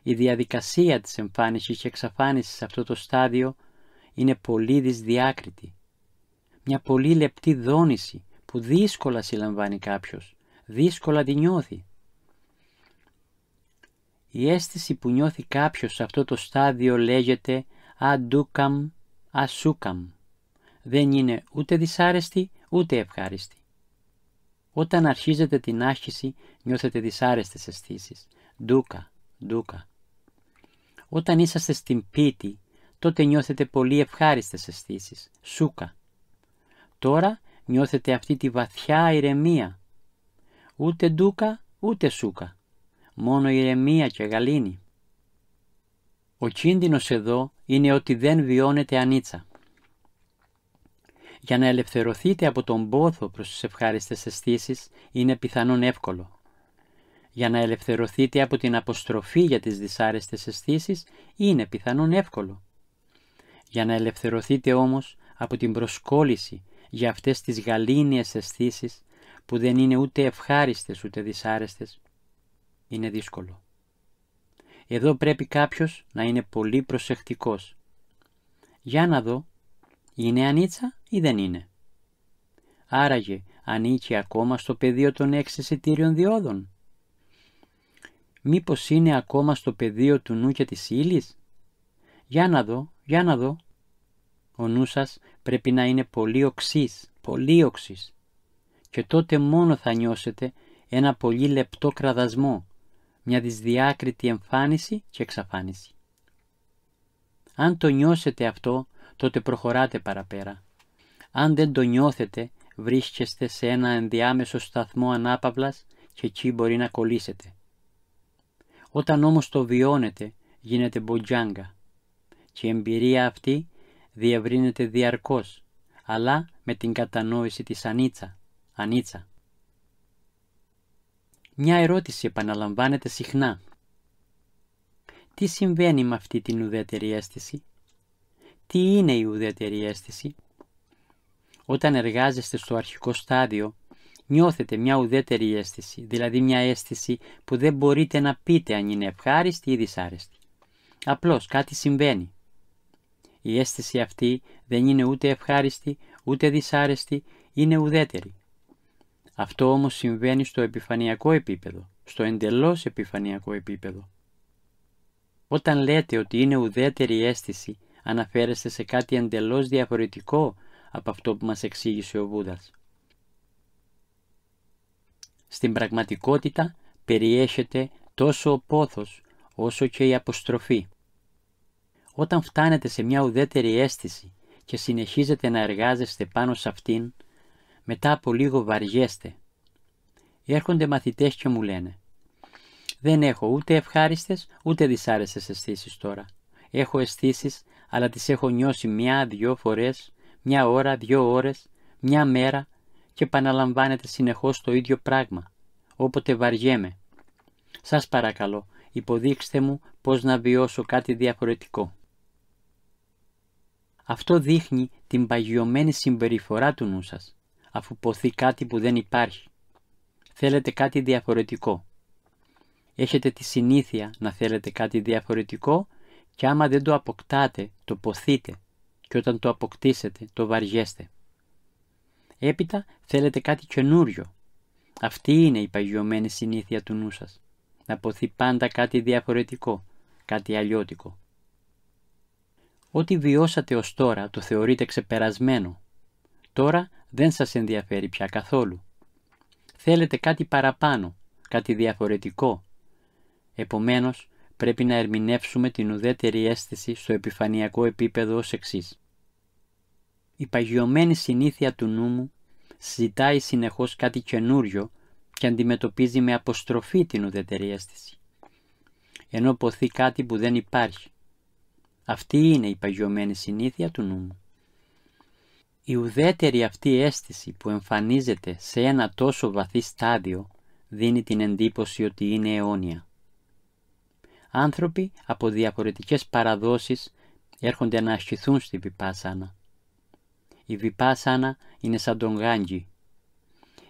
Η διαδικασία της εμφάνισης και εξαφάνισης σε αυτό το στάδιο είναι πολύ δυσδιάκριτη. Μια πολύ λεπτή δόνηση που δύσκολα συλλαμβάνει κάποιος, δύσκολα τη νιώθει. Η αίσθηση που νιώθει κάποιος σε αυτό το στάδιο λέγεται αντούκαμ, ασούκαμ. Δεν είναι ούτε δυσάρεστη ούτε ευχάριστη. Όταν αρχίζετε την άσκηση νιώθετε δυσάρεστες αισθήσεις. Ντούκα. Όταν είσαστε στην πίτη τότε νιώθετε πολύ ευχάριστες αισθήσεις. Σούκα. Τώρα νιώθετε αυτή τη βαθιά ηρεμία. Ούτε ντούκα ούτε σούκα. Μόνο ηρεμία και γαλήνη. Ο κίνδυνος εδώ είναι ότι δεν βιώνετε ανίτσα. Για να ελευθερωθείτε από τον πόθο προς τις ευχάριστες αισθήσεις είναι πιθανόν εύκολο. Για να ελευθερωθείτε από την αποστροφή για τις δυσάρεστες αισθήσεις είναι πιθανόν εύκολο. Για να ελευθερωθείτε όμως από την προσκόλληση για αυτές τις γαλήνιες αισθήσεις που δεν είναι ούτε ευχάριστες ούτε δυσάρεστες, είναι δύσκολο. Εδώ πρέπει κάποιος να είναι πολύ προσεκτικός. Για να δω, είναι ανίτσα ή δεν είναι. Άραγε ανήκει ακόμα στο πεδίο των 6 αισθητήριων διόδων. Μήπως είναι ακόμα στο πεδίο του νου και της ύλης. Για να δω. Ο νου σας πρέπει να είναι πολύ οξύς. Και τότε μόνο θα νιώσετε ένα πολύ λεπτό κραδασμό, μια δυσδιάκριτη εμφάνιση και εξαφάνιση. Αν το νιώσετε αυτό, τότε προχωράτε παραπέρα. Αν δεν το νιώθετε, βρίσκεστε σε ένα ενδιάμεσο σταθμό ανάπαυλας και εκεί μπορεί να κολλήσετε. Όταν όμως το βιώνετε, γίνεται μποτζάγκα και η εμπειρία αυτή διευρύνεται διαρκώς, αλλά με την κατανόηση της ανίτσα. Μια ερώτηση επαναλαμβάνεται συχνά. Τι συμβαίνει με αυτή την ουδέτερη αίσθηση? Τι είναι η ουδέτερη αίσθηση? Όταν εργάζεστε στο αρχικό στάδιο, νιώθετε μια ουδέτερη αίσθηση, δηλαδή μια αίσθηση που δεν μπορείτε να πείτε αν είναι ευχάριστη ή δυσάρεστη. Απλώς κάτι συμβαίνει. Η αίσθηση αυτή δεν είναι ούτε ευχάριστη, ούτε δυσάρεστη, είναι ουδέτερη. Αυτό όμως συμβαίνει στο επιφανειακό επίπεδο, στο εντελώς επιφανειακό επίπεδο. Όταν λέτε ότι είναι ουδέτερη η αίσθηση, αναφέρεστε σε κάτι εντελώς διαφορετικό από αυτό που μας εξήγησε ο Βούδας. Στην πραγματικότητα περιέχεται τόσο ο πόθος όσο και η αποστροφή. Όταν φτάνετε σε μια ουδέτερη αίσθηση και συνεχίζετε να εργάζεστε πάνω σε αυτήν, μετά από λίγο βαριέστε. Έρχονται μαθητές και μου λένε «Δεν έχω ούτε ευχάριστες ούτε δυσάρεστες αισθήσεις τώρα. Έχω αισθήσεις, αλλά τις έχω νιώσει 1-2 φορές, 1 ώρα, 2 ώρες, 1 μέρα και επαναλαμβάνεται συνεχώς το ίδιο πράγμα. Όποτε βαριέμαι. Σας παρακαλώ, υποδείξτε μου πώς να βιώσω κάτι διαφορετικό». Αυτό δείχνει την παγιωμένη συμπεριφορά του νου σας. αφού ποθεί κάτι που δεν υπάρχει. Θέλετε κάτι διαφορετικό. Έχετε τη συνήθεια να θέλετε κάτι διαφορετικό και άμα δεν το αποκτάτε, το ποθείτε και όταν το αποκτήσετε, το βαριέστε. Έπειτα θέλετε κάτι καινούριο. Αυτή είναι η παγιωμένη συνήθεια του νου σας. Να ποθεί πάντα κάτι διαφορετικό, κάτι αλλιώτικο. Ό,τι βιώσατε ως τώρα το θεωρείτε ξεπερασμένο. Τώρα δεν σας ενδιαφέρει πια καθόλου. Θέλετε κάτι παραπάνω, κάτι διαφορετικό. Επομένως, πρέπει να ερμηνεύσουμε την ουδέτερη αίσθηση στο επιφανειακό επίπεδο ως εξής. Η παγιωμένη συνήθεια του νου μου ζητάει συνεχώς κάτι καινούριο και αντιμετωπίζει με αποστροφή την ουδέτερη αίσθηση, ενώ ποθεί κάτι που δεν υπάρχει. Αυτή είναι η παγιωμένη συνήθεια του νου μου. Η ουδέτερη αυτή αίσθηση που εμφανίζεται σε ένα τόσο βαθύ στάδιο δίνει την εντύπωση ότι είναι αιώνια. Άνθρωποι από διαφορετικές παραδόσεις έρχονται να ασκηθούν στη Βιπάσανα. Η Βιπάσανα είναι σαν τον Γάντζι.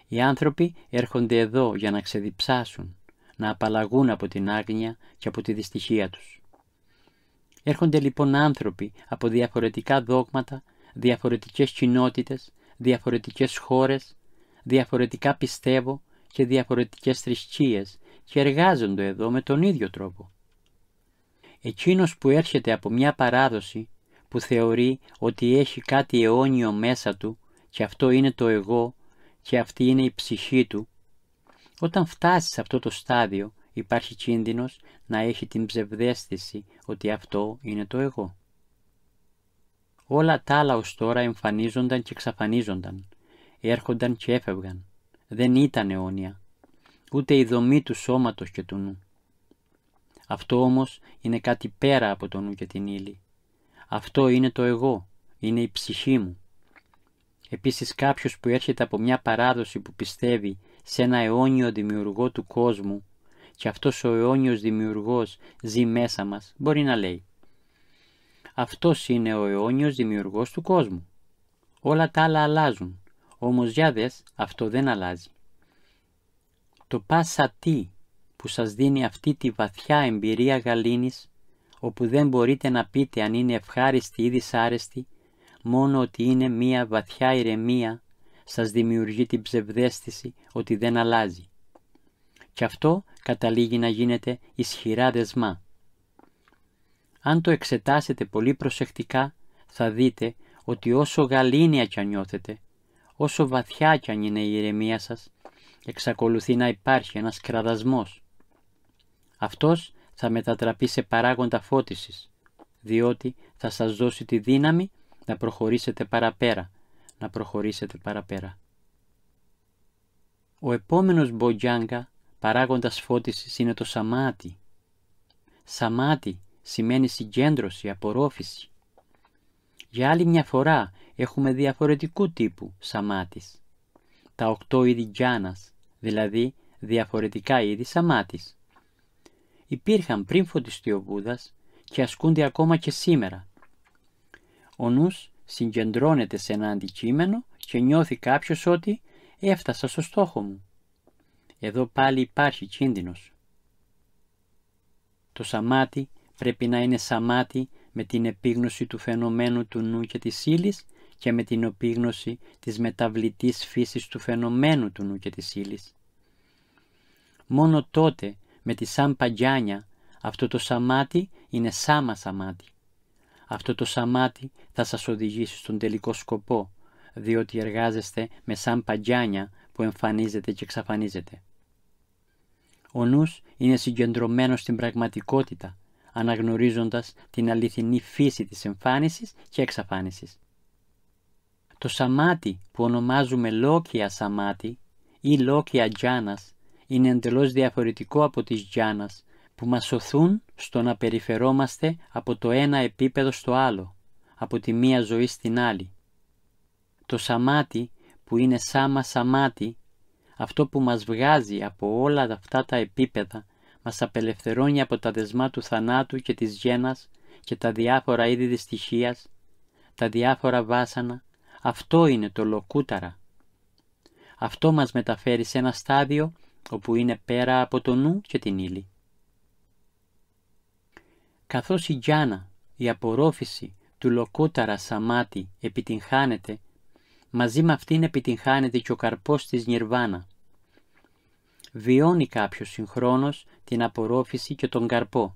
Οι άνθρωποι έρχονται εδώ για να ξεδιψάσουν, να απαλλαγούν από την άγνοια και από τη δυστυχία τους. Έρχονται λοιπόν άνθρωποι από διαφορετικά δόγματα, διαφορετικές κοινότητες, διαφορετικές χώρες, διαφορετικά πιστεύω και διαφορετικές θρησκείες και εργάζονται εδώ με τον ίδιο τρόπο. Εκείνος που έρχεται από μια παράδοση που θεωρεί ότι έχει κάτι αιώνιο μέσα του και αυτό είναι το εγώ και αυτή είναι η ψυχή του, όταν φτάσει σε αυτό το στάδιο υπάρχει κίνδυνος να έχει την ψευδαίσθηση ότι αυτό είναι το εγώ. Όλα τα άλλα ως τώρα εμφανίζονταν και εξαφανίζονταν, έρχονταν και έφευγαν, δεν ήταν αιώνια, ούτε η δομή του σώματος και του νου. Αυτό όμως είναι κάτι πέρα από το νου και την ύλη. Αυτό είναι το εγώ, είναι η ψυχή μου. Επίσης κάποιος που έρχεται από μια παράδοση που πιστεύει σε ένα αιώνιο δημιουργό του κόσμου και αυτός ο αιώνιος δημιουργός ζει μέσα μας, μπορεί να λέει «Αυτός είναι ο αιώνιος δημιουργός του κόσμου. Όλα τα άλλα αλλάζουν, όμως για δες, αυτό δεν αλλάζει». Το πάσα τι που σας δίνει αυτή τη βαθιά εμπειρία γαλήνης, όπου δεν μπορείτε να πείτε αν είναι ευχάριστη ή δυσάρεστη, μόνο ότι είναι μία βαθιά ηρεμία, σας δημιουργεί την ψευδαίσθηση ότι δεν αλλάζει. Και αυτό καταλήγει να γίνεται ισχυρά δεσμά. Αν το εξετάσετε πολύ προσεκτικά, θα δείτε ότι όσο γαλήνια κι αν νιώθετε, όσο βαθιά κι αν είναι η ηρεμία σας, εξακολουθεί να υπάρχει ένας κραδασμός. Αυτός θα μετατραπεί σε παράγοντα φώτισης, διότι θα σας δώσει τη δύναμη να προχωρήσετε παραπέρα, Ο επόμενος μποτζάγκα παράγοντας φώτισης είναι το σαμάτι. Σαμάτι σημαίνει συγκέντρωση, απορρόφηση. Για άλλη μια φορά έχουμε διαφορετικού τύπου σαμάτης. Τα 8 είδη γιάνας, δηλαδή διαφορετικά είδη σαμάτης. Υπήρχαν πριν φωτιστεί ο Βούδας και ασκούνται ακόμα και σήμερα. Ο νους συγκεντρώνεται σε ένα αντικείμενο και νιώθει κάποιος ότι έφτασα στο στόχο μου. Εδώ πάλι υπάρχει κίνδυνος. Το σαμάτι πρέπει να είναι σαμάτι με την επίγνωση του φαινομένου του νου και της ύλης και με την επίγνωση της μεταβλητής φύσης του φαινομένου του νου και της ύλης. Μόνο τότε με τη σαμπαγιάνια αυτό το σαμάτι είναι σάμα σαμάτι. Αυτό το σαμάτι θα σας οδηγήσει στον τελικό σκοπό, διότι εργάζεστε με σαμπαγιάνια που εμφανίζεται και εξαφανίζεται. Ο νους είναι συγκεντρωμένος στην πραγματικότητα, αναγνωρίζοντας την αληθινή φύση της εμφάνισης και εξαφάνισης. Το σαμάτι που ονομάζουμε λόκια σαμάτι ή λόκια τζάνας είναι εντελώς διαφορετικό από τις γιάνας που μας οθούν στο να περιφερόμαστε από το ένα επίπεδο στο άλλο, από τη μία ζωή στην άλλη. Το σαμάτι που είναι σάμα σαμάτι, αυτό που μας βγάζει από όλα αυτά τα επίπεδα, μας απελευθερώνει από τα δεσμά του θανάτου και της γένας και τα διάφορα είδη δυστυχίας, τα διάφορα βάσανα, αυτό είναι το λοκούταρα. Αυτό μας μεταφέρει σε ένα στάδιο όπου είναι πέρα από το νου και την ύλη. Καθώς η γιάνα, η απορρόφηση του λοκούταρα σαμάτι επιτυγχάνεται, μαζί με αυτήν επιτυγχάνεται και ο καρπός της νιρβάνα. Βιώνει κάποιος συγχρόνως την απορρόφηση και τον καρπό.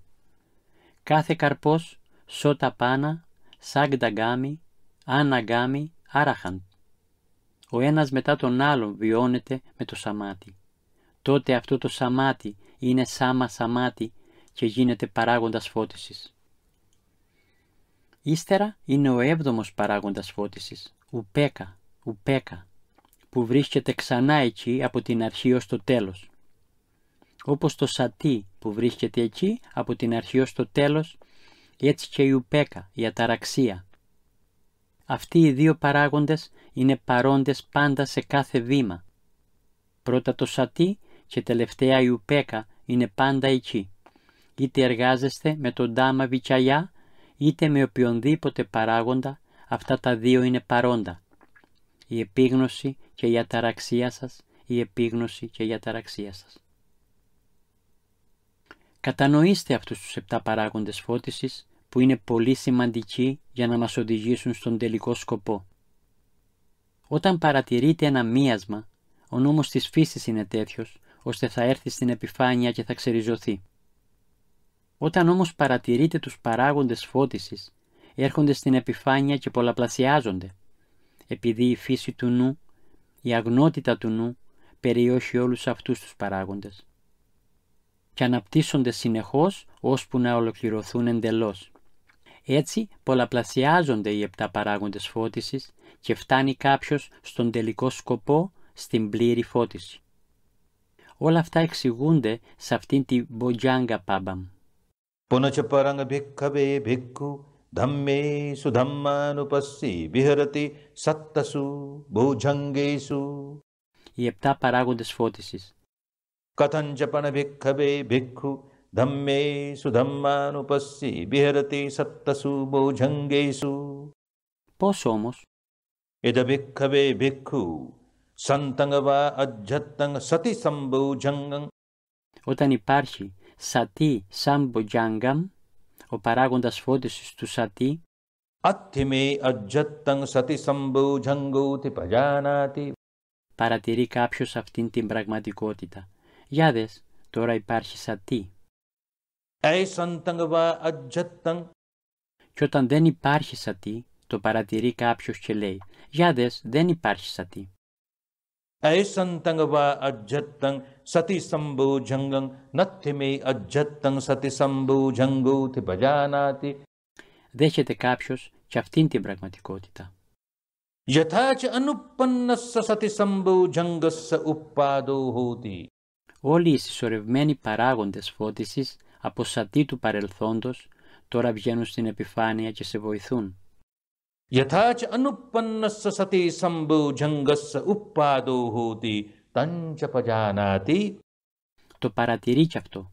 Κάθε καρπός σώτα πάνα, σάγνταγκάμι, άναγκάμι, άραχαν. Ο ένας μετά τον άλλον βιώνεται με το σαμάτι. Τότε αυτό το σαμάτι είναι σάμα σαμάτι και γίνεται παράγοντας φώτισης. Ύστερα είναι ο 7ος παράγοντας φώτισης, ουπέκα, που βρίσκεται ξανά εκεί από την αρχή ως το τέλος. Όπως το σατί που βρίσκεται εκεί από την αρχή ως το τέλος, έτσι και η ουπέκα, η αταραξία. Αυτοί οι δύο παράγοντες είναι παρόντες πάντα σε κάθε βήμα. Πρώτα το σατί και τελευταία η ουπέκα είναι πάντα εκεί. Είτε εργάζεστε με τον Ντάμα Βιτσαγιά, είτε με οποιονδήποτε παράγοντα, αυτά τα δύο είναι παρόντα. Η επίγνωση και η αταραξία σας, η επίγνωση και η αταραξία σας. Κατανοήστε αυτούς τους 7 παράγοντες φώτισης που είναι πολύ σημαντικοί για να μας οδηγήσουν στον τελικό σκοπό. Όταν παρατηρείτε ένα μίασμα, ο νόμος της φύσης είναι τέτοιος, ώστε θα έρθει στην επιφάνεια και θα ξεριζωθεί. Όταν όμως παρατηρείτε τους παράγοντες φώτισης, έρχονται στην επιφάνεια και πολλαπλασιάζονται, επειδή η φύση του νου, η αγνότητα του νου, περιέχει όλους αυτούς τους παράγοντες. Και αναπτύσσονται συνεχώς, ώσπου να ολοκληρωθούν εντελώς. Έτσι πολλαπλασιάζονται οι 7 παράγοντες φώτισης και φτάνει κάποιος στον τελικό σκοπό, στην πλήρη φώτιση. Όλα αυτά εξηγούνται σε αυτήν την Μποτζάγκα Πάμπαμ. Punacha parang bhikkave bhikkhu dhammesu dhammanupassi viharati sattasu bhujangesu. Οι 7 παράγοντες φώτισης. Kathancha pana bhikkave bhikkhu dhammesu dhammanupassi viharati sattasu bhujangesu. Πώς όμως? Eda bhikkave bhikkhu santangava ajjattang sati sambhujangang. Όταν υπάρχει σατί σαμποτζάγκαμ, ο παράγοντας φώτισης του σατί, Attime ajjattang sati sambhujanguti pajanati. παρατηρεί κάποιος αυτήν την πραγματικότητα. Για δες, τώρα υπάρχει σατί. Aisantangava ajjattang. Και όταν δεν υπάρχει σατί, το παρατηρεί κάποιος και λέει, για δες, δεν υπάρχει σατί. Aisantangava ajjattang sati sambhujangang nattime ajjattang sati sambhujanguti pajanati. Δέχεται κάποιος και αυτήν την πραγματικότητα. Yathacha anuppannassa sati sambhujangassa uppado hoti. Όλοι οι συσσωρευμένοι παράγοντες φώτισης από σατί του παρελθόντος τώρα βγαίνουν στην επιφάνεια και σε βοηθούν. Yathacha anuppannassa sati sambhujangassa uppado hoti tancha pajanati. Το παρατηρεί κι αυτό.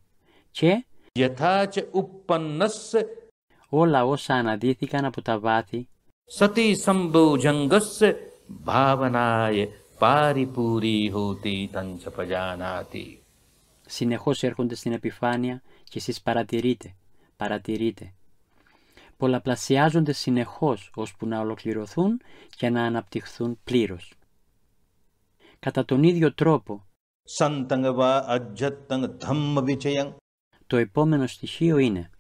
Και Yathacha uppannassa όλα όσα αναδύθηκαν από τα βάθη sati sambhujangassa bhavanaya paripuri hoti tancha pajanati. συνεχώς έρχονται στην επιφάνεια και εσείς παρατηρείτε. Πολλαπλασιάζονται συνεχώς ώσπου να ολοκληρωθούν και να αναπτυχθούν πλήρως. Κατά τον ίδιο τρόπο, Santangava ajjattang dhamma vichayang. το επόμενο στοιχείο είναι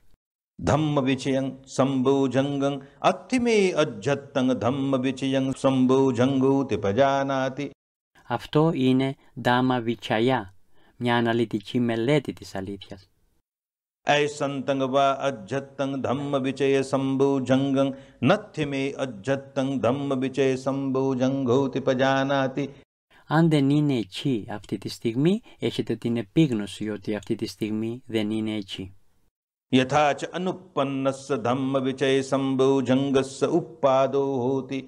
Dhamma vichayang sambhujangang attime ajjattang dhamma vichayang sambhujanguti pajanati. αυτό είναι Dhamma Vichaya, μια αναλυτική μελέτη της αλήθειας. Aisantangava ajjattang dhamma vichaya sambhujangang nattime ajjattang dhamma vichaya sambhujanguti pajanati. Αν δεν είναι εκεί αυτή τη στιγμή, έχετε την επίγνωση ότι αυτή τη στιγμή δεν είναι εκεί. Yathacha anuppannassa dhamma vichaya sambhujangassa uppado hoti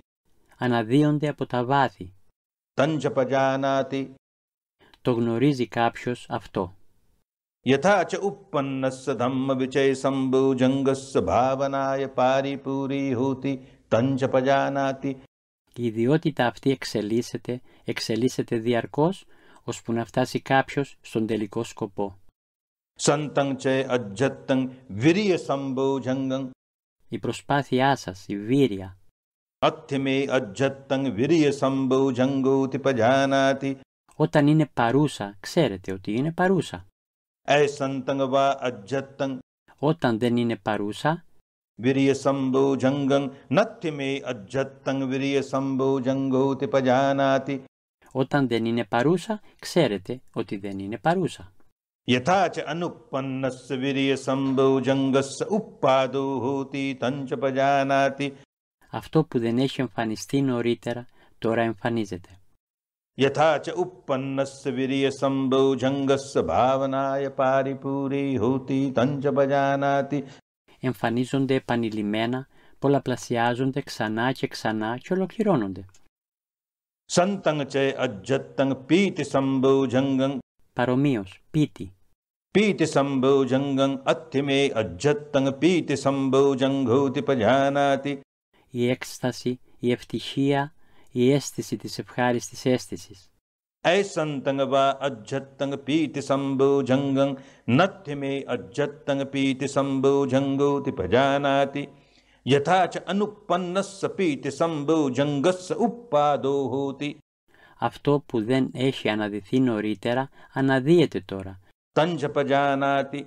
Αναδύονται από τα βάθη. tancha pajanati. Το γνωρίζει κάποιος αυτό. Yathacha uppannassa dhamma vichaya sambhujangassa bhavanaya paripuri hoti tancha pajanati. Η ιδιότητα αυτή εξελίσσεται διαρκώς, ώσπου να φτάσει κάποιος στον τελικό σκοπό. Santang che ajjattang virya sambojangam. Η προσπάθειά σας, η βήρεια, Atthime ajjattang virya sambojangoti pajanati. όταν είναι παρούσα, ξέρετε ότι είναι παρούσα. Santang va ajjattang Όταν δεν είναι παρούσα, virya sambojangam. Natthime ajjattang virya sambojangoti pajanati. όταν δεν είναι παρούσα, ξέρετε ότι δεν είναι παρούσα. Yatha cha anuppannasya virya sambojangassa uppado hoti tancha pajanati. Αυτό που δεν έχει εμφανιστεί νωρίτερα, τώρα εμφανίζεται. Yatha cha uppannasya virya sambojangassa bhavanaya paripuri hoti tancha pajanati. Εμφανίζονται επανειλημμένα, πολλαπλασιάζονται ξανά και ξανά και ολοκληρώνονται. Santang che ajjattang piti sambojangam. Παρομοίως, πίτι. Piti sambojangam atthime ajjattang piti sambojangoti pajanati. Η έκσταση, η ευτυχία, η αίσθηση της ευχάριστης αίσθησης. Santang va ajjattang piti sambojangam natthime ajjattang piti sambojangoti pajanati. Yatha cha anuppannassa piti sambojangassa uppado hoti. Αυτό που δεν έχει αναδυθεί νωρίτερα, αναδύεται τώρα. Tancha pajanati.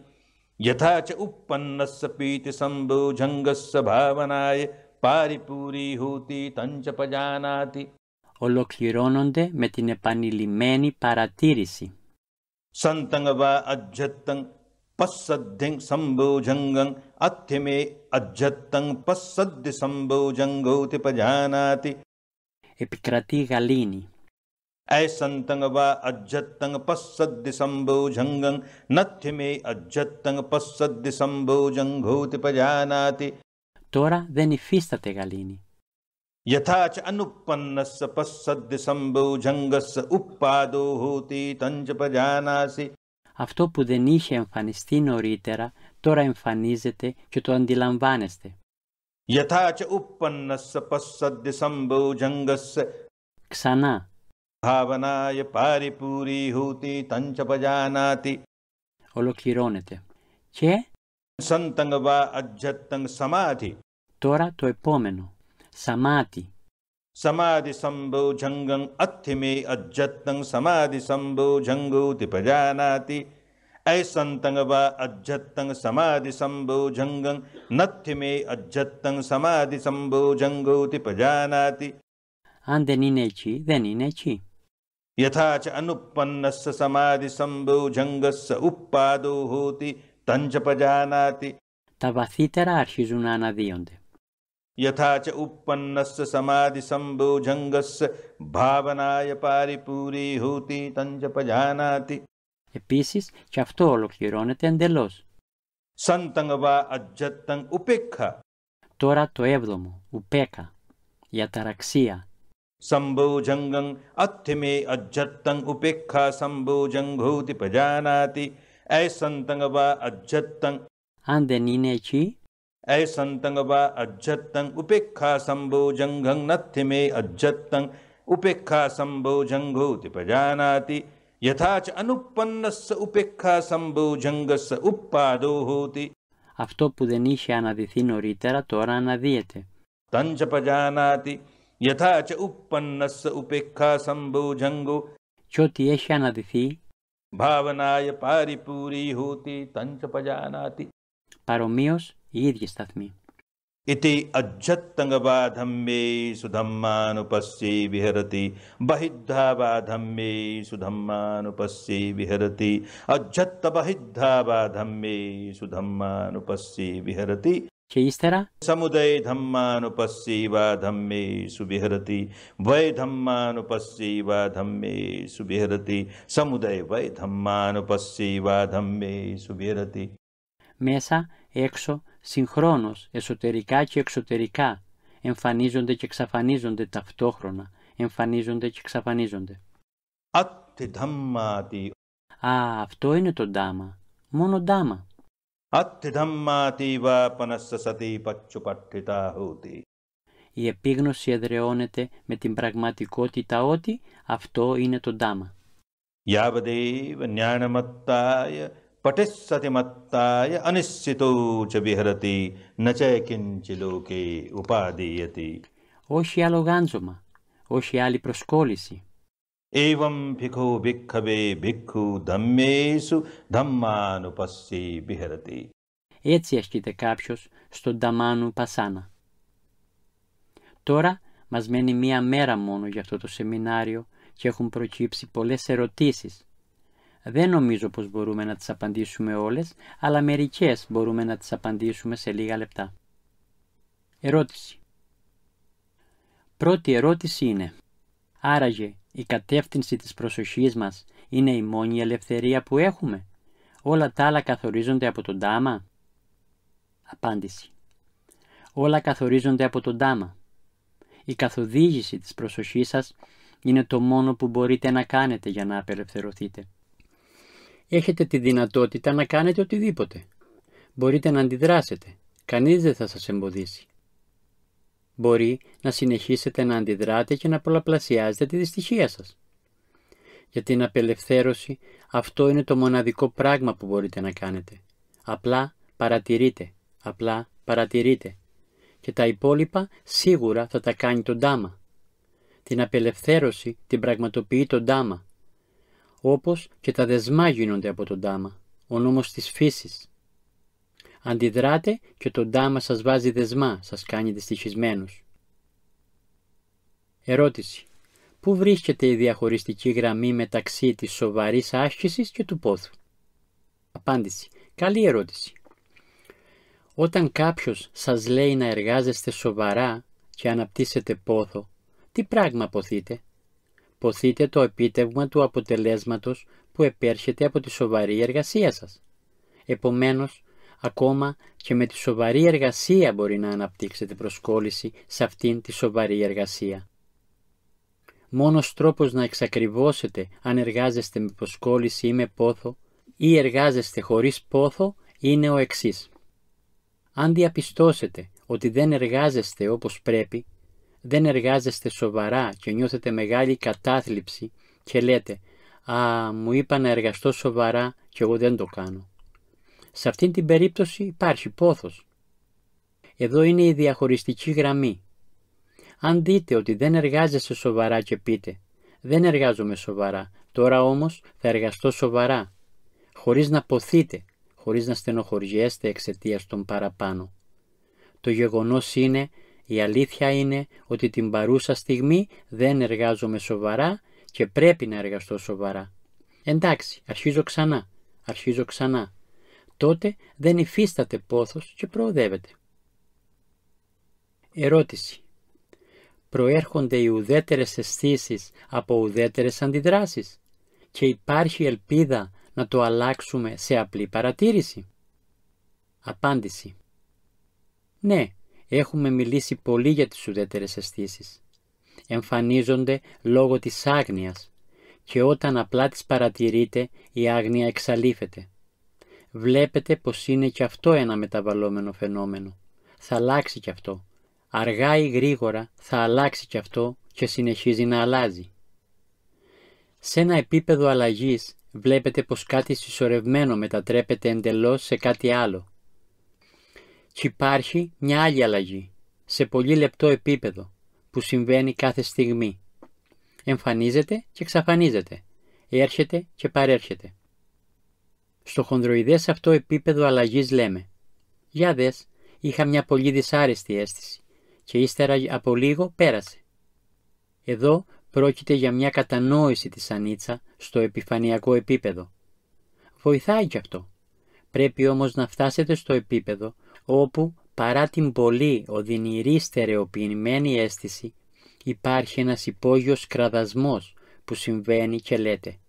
Yatha cha uppannassa piti sambojangassa bhavanaya paripuri hoti tancha pajanati. Ολοκληρώνονται με την επανειλημμένη παρατήρηση. Santang va ajjattang passaddhing sambojangam atthime ajjattang passaddhi sambojangoti pajanati. Επικρατεί γαλήνη. Santang va ajjattang passaddhi sambojangam natthime ajjattang passaddhi sambojangoti pajanati. Τώρα δεν υφίσταται γαλήνη. Yatha cha anuppannassa passaddhi sambojangassa uppado hoti tancha pajanasi. Αυτό που δεν είχε εμφανιστεί νωρίτερα, τώρα εμφανίζεται και το αντιλαμβάνεστε. Yatha cha uppannassa passaddhi sambojangassa Ξανά. bhavanaya paripuri hoti tancha pajanati. Ολοκληρώνεται. Και Santang va ajjattang samadhi. τώρα το επόμενο. Σαμάτι. Samadhi sambojangam atthime ajjattang samadhi sambojangoti pajanati. Santang va ajjattang samadhi sambojangam natthime ajjattang samadhi sambojangoti pajanati. Αν δεν είναι εκεί, δεν είναι εκεί. Yatha cha anuppannassa samadhi sambojangassa uppado hoti tancha pajanati. Τα βαθύτερα αρχίζουν να αναδύονται. Yatha cha uppannassa samadhi sambojangassa bhavanaya paripuri hoti tancha pajanati. Επίσης, και αυτό ολοκληρώνεται εντελώς. Santang va ajjattang upekha. Τώρα το έβδομο, ουπέκα, η αταραξία. Sambojangam atthime ajjattang upekha sambojangoti pajanati. Santang va ajjattang. Αν δεν είναι εκεί, Santang va ajjattang upekha sambojangam natthime ajjattang upekha sambojangoti pajanati. Yatha cha anuppannassa upekha sambojangassa uppado hoti. αυτό που δεν είχε αναδυθεί νωρίτερα, τώρα αναδύεται. Tancha pajanati. Yatha cha uppannassa upekha sambojango. Και ό,τι έχει αναδυθεί, Bhavanaya paripuri hoti tancha pajanati. παρομοίως οι ίδιοι σταθμοί. Iti ajjattanga vadhamme sudhammanupassi viharati. Bahiddha vadhamme sudhammanupassi viharati. Ajjatta bahiddha vadhamme sudhammanupassi viharati. Και ύστερα, Samudaya dhammanupassi vadhamme suviharati. Vai dhammanupassi vadhamme suviharati. Samudaya vai dhammanupassi vadhamme suviharati. μέσα, έξω, συγχρόνως, εσωτερικά και εξωτερικά, εμφανίζονται και εξαφανίζονται ταυτόχρονα, εμφανίζονται και εξαφανίζονται. Atti dhammati. Α, αυτό είναι το ντάμα, μόνο ντάμα. Atti dhammati va panassasati pacchupattita hoti. η επίγνωση εδραιώνεται με την πραγματικότητα ότι αυτό είναι το Ντάμα. Yavadev jnanamattaya patissatimattaya anissito cha viharati na cha kinchi loke upadiyati. Όχι άλλο γάντζωμα, όχι άλλη προσκόλληση. Evam bhikkhu bhikkhave bhikkhu dhammesu dhammanupassi viharati. Έτσι ασκείται κάποιος στον Νταμάνου Πασάνα. Τώρα μας μένει μία μέρα μόνο για αυτό το σεμινάριο και έχουν προκύψει πολλές ερωτήσεις. Δεν νομίζω πως μπορούμε να τις απαντήσουμε όλες, αλλά μερικές μπορούμε να τις απαντήσουμε σε λίγα λεπτά. Ερώτηση. Πρώτη ερώτηση είναι: άραγε η κατεύθυνση της προσοχής μας είναι η μόνη ελευθερία που έχουμε? Όλα τα άλλα καθορίζονται από τον Ντάμα? Απάντηση. Όλα καθορίζονται από τον Ντάμα. Η καθοδήγηση της προσοχής σας είναι το μόνο που μπορείτε να κάνετε για να απελευθερωθείτε. Έχετε τη δυνατότητα να κάνετε οτιδήποτε. Μπορείτε να αντιδράσετε. Κανείς δεν θα σας εμποδίσει. Μπορεί να συνεχίσετε να αντιδράτε και να πολλαπλασιάζετε τη δυστυχία σας. Για την απελευθέρωση αυτό είναι το μοναδικό πράγμα που μπορείτε να κάνετε. Απλά παρατηρείτε. Απλά παρατηρείτε. Και τα υπόλοιπα σίγουρα θα τα κάνει το Ντάμα. Την απελευθέρωση την πραγματοποιεί το Ντάμα. Όπως και τα δεσμά γίνονται από τον Ντάμα, ο νόμος της φύσης. Αντιδράτε και το Ντάμα σας βάζει δεσμά, σας κάνει δυστυχισμένους. Ερώτηση. Πού βρίσκεται η διαχωριστική γραμμή μεταξύ της σοβαρής άσκησης και του πόθου? Απάντηση. Καλή ερώτηση. Όταν κάποιος σας λέει να εργάζεστε σοβαρά και αναπτύσσετε πόθο, τι πράγμα ποθείτε? Ποθείτε το επίτευγμα του αποτελέσματος που επέρχεται από τη σοβαρή εργασία σας. Επομένως, ακόμα και με τη σοβαρή εργασία μπορεί να αναπτύξετε προσκόλληση σε αυτήν τη σοβαρή εργασία. Μόνος τρόπος να εξακριβώσετε αν εργάζεστε με προσκόλληση ή με πόθο ή εργάζεστε χωρίς πόθο είναι ο εξής. Αν διαπιστώσετε ότι δεν εργάζεστε όπως πρέπει, δεν εργάζεστε σοβαρά και νιώθετε μεγάλη κατάθλιψη και λέτε «Α, μου είπα να εργαστώ σοβαρά και εγώ δεν το κάνω». Σε αυτήν την περίπτωση υπάρχει πόθος. Εδώ είναι η διαχωριστική γραμμή. Αν δείτε ότι δεν εργάζεστε σοβαρά και πείτε «Δεν εργάζομαι σοβαρά, τώρα όμως θα εργαστώ σοβαρά», χωρίς να ποθείτε, χωρίς να στενοχωριέστε εξαιτίας των παραπάνω. Το γεγονός είναι, η αλήθεια είναι ότι την παρούσα στιγμή δεν εργάζομαι σοβαρά και πρέπει να εργαστώ σοβαρά. Εντάξει, αρχίζω ξανά. Τότε δεν υφίσταται πόθος και προοδεύεται. Ερώτηση. Προέρχονται οι ουδέτερες αισθήσεις από ουδέτερες αντιδράσεις και υπάρχει ελπίδα να το αλλάξουμε σε απλή παρατήρηση? Απάντηση. Ναι, έχουμε μιλήσει πολύ για τις ουδέτερες αισθήσεις. Εμφανίζονται λόγω της άγνοιας και όταν απλά τις παρατηρείτε η άγνοια εξαλείφεται. Βλέπετε πως είναι και αυτό ένα μεταβαλλόμενο φαινόμενο. Θα αλλάξει και αυτό. Αργά ή γρήγορα θα αλλάξει και αυτό και συνεχίζει να αλλάζει. Σε ένα επίπεδο αλλαγής βλέπετε πως κάτι συσσωρευμένο μετατρέπεται εντελώς σε κάτι άλλο. Και υπάρχει μια άλλη αλλαγή, σε πολύ λεπτό επίπεδο, που συμβαίνει κάθε στιγμή. Εμφανίζεται και εξαφανίζεται, έρχεται και παρέρχεται. Στο χονδροειδές αυτό επίπεδο αλλαγής λέμε «Για δες, είχα μια πολύ δυσάρεστη αίσθηση και ύστερα από λίγο πέρασε». Εδώ πρόκειται για μια κατανόηση της ανίτσα στο επιφανειακό επίπεδο. Βοηθάει κι αυτό. Πρέπει όμως να φτάσετε στο επίπεδο όπου παρά την πολύ οδυνηρή στερεοποιημένη αίσθηση υπάρχει ένας υπόγειος κραδασμός που συμβαίνει και λέτε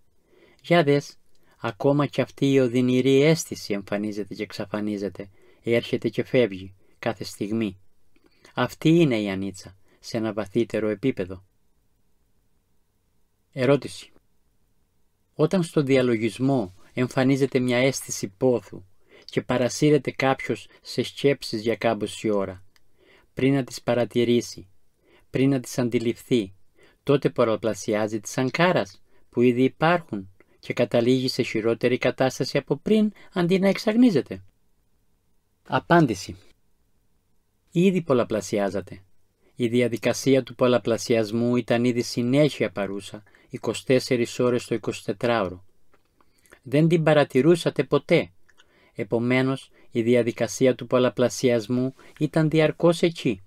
«Για δες, ακόμα κι αυτή η οδυνηρή αίσθηση εμφανίζεται και εξαφανίζεται, έρχεται και φεύγει κάθε στιγμή». Αυτή είναι η ανίτσα σε ένα βαθύτερο επίπεδο. Ερώτηση. Όταν στο διαλογισμό εμφανίζεται μια αίσθηση πόθου και παρασύρεται κάποιος σε σκέψεις για κάμποση ώρα, πριν να τις παρατηρήσει, πριν να τις αντιληφθεί, τότε πολλαπλασιάζει τις σανκάρας που ήδη υπάρχουν και καταλήγει σε χειρότερη κατάσταση από πριν αντί να εξαγνίζεται. Απάντηση. Ήδη πολλαπλασιάζεται. Η διαδικασία του πολλαπλασιασμού ήταν ήδη συνέχεια παρούσα 24 ώρες το 24ωρο. Δεν την παρατηρούσατε ποτέ. Επομένως, η διαδικασία του πολλαπλασιασμού ήταν διαρκώς εκεί.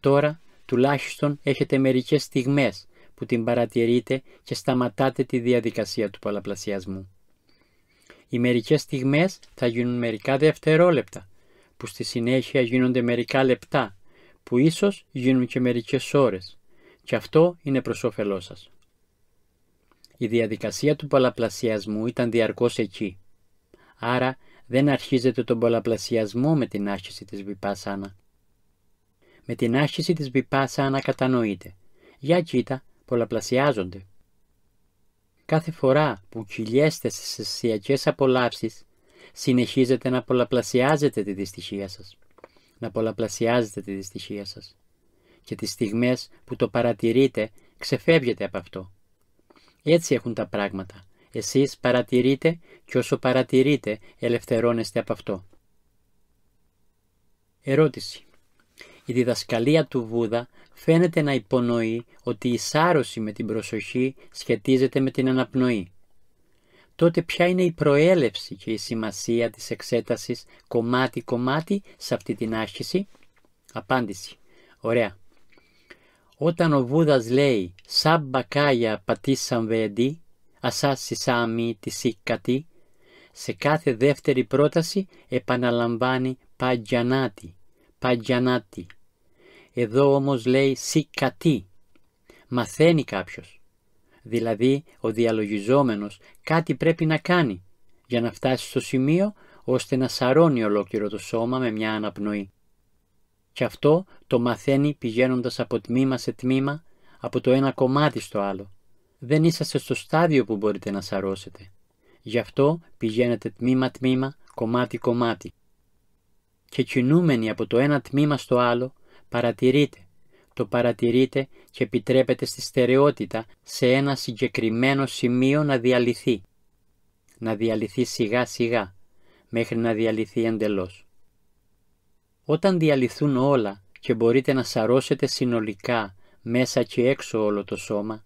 Τώρα, τουλάχιστον έχετε μερικές στιγμές που την παρατηρείτε και σταματάτε τη διαδικασία του πολλαπλασιασμού. Οι μερικές στιγμές θα γίνουν μερικά δευτερόλεπτα, που στη συνέχεια γίνονται μερικά λεπτά, που ίσως γίνουν και μερικές ώρες, και αυτό είναι προς όφελός σας. Η διαδικασία του πολλαπλασιασμού ήταν διαρκώς εκεί. Άρα δεν αρχίζετε τον πολλαπλασιασμό με την άσκηση της βιπάσανα. Με την άσκηση της βιπάσανα κατανοείτε. Για κοίτα, πολλαπλασιάζονται. Κάθε φορά που κυλιέστε στις αισθησιακές απολαύσεις, συνεχίζετε να πολλαπλασιάζετε τη δυστυχία σας. Να πολλαπλασιάζετε τη δυστυχία σας. Και τις στιγμές που το παρατηρείτε, ξεφεύγετε από αυτό. Έτσι έχουν τα πράγματα. Εσείς παρατηρείτε και όσο παρατηρείτε, ελευθερώνεστε από αυτό. Ερώτηση. Η διδασκαλία του Βούδα φαίνεται να υπονοεί ότι η σάρωση με την προσοχή σχετίζεται με την αναπνοή. Τότε ποια είναι η προέλευση και η σημασία της εξέτασης κομμάτι-κομμάτι σε αυτή την άσκηση? Απάντηση. Ωραία. Όταν ο Βούδας λέει «Σαμπακάια πατήσαν βέντι, ασάσι σάμι τη σικκατή», σε κάθε δεύτερη πρόταση επαναλαμβάνει «παγιανάτι», «παγιανάτι». Εδώ όμως λέει «σικκατή». Μαθαίνει κάποιος. Δηλαδή ο διαλογιζόμενος κάτι πρέπει να κάνει για να φτάσει στο σημείο ώστε να σαρώνει ολόκληρο το σώμα με μια αναπνοή. Και αυτό το μαθαίνει πηγαίνοντας από τμήμα σε τμήμα, από το ένα κομμάτι στο άλλο. Δεν είσαστε στο στάδιο που μπορείτε να σαρώσετε. Γι' αυτό πηγαίνετε τμήμα-τμήμα, κομμάτι-κομμάτι. Και κινούμενοι από το ένα τμήμα στο άλλο, παρατηρείτε. Το παρατηρείτε και επιτρέπετε στη στερεότητα σε ένα συγκεκριμένο σημείο να διαλυθεί. Να διαλυθεί σιγά-σιγά, μέχρι να διαλυθεί εντελώς. Όταν διαλυθούν όλα και μπορείτε να σαρώσετε συνολικά μέσα και έξω όλο το σώμα,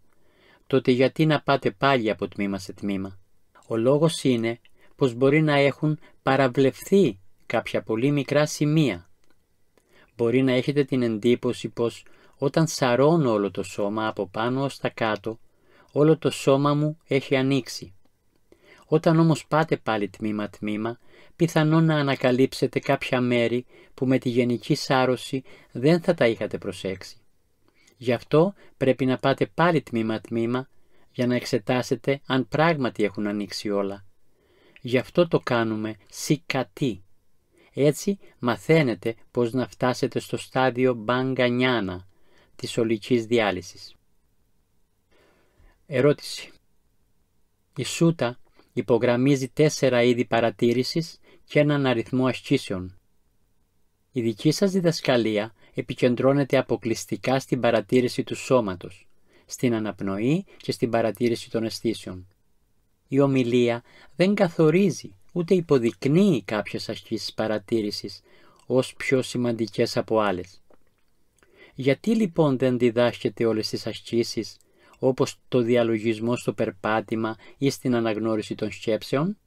τότε γιατί να πάτε πάλι από τμήμα σε τμήμα? Ο λόγος είναι πως μπορεί να έχουν παραβλεφθεί κάποια πολύ μικρά σημεία. Μπορεί να έχετε την εντύπωση πως όταν σαρώνω όλο το σώμα από πάνω ως τα κάτω, όλο το σώμα μου έχει ανοίξει. Όταν όμως πάτε πάλι τμήμα-τμήμα, πιθανόν να ανακαλύψετε κάποια μέρη που με τη γενική σάρωση δεν θα τα είχατε προσέξει. Γι' αυτό πρέπει να πάτε πάλι τμήμα-τμήμα για να εξετάσετε αν πράγματι έχουν ανοίξει όλα. Γι' αυτό το κάνουμε σικκατή. Έτσι μαθαίνετε πώς να φτάσετε στο στάδιο μπαγκανιάνα της ολικής διάλυσης. Ερώτηση. Η Σούτα υπογραμμίζει 4 είδη παρατήρησης και έναν αριθμό ασκήσεων. Η δική σας διδασκαλία επικεντρώνεται αποκλειστικά στην παρατήρηση του σώματος, στην αναπνοή και στην παρατήρηση των αισθήσεων. Η ομιλία δεν καθορίζει ούτε υποδεικνύει κάποιες ασκήσεις παρατήρησης ως πιο σημαντικές από άλλες. Γιατί λοιπόν δεν διδάσκεται όλες τις ασκήσεις, όπως το διαλογισμό στο περπάτημα ή στην αναγνώριση των σκέψεων?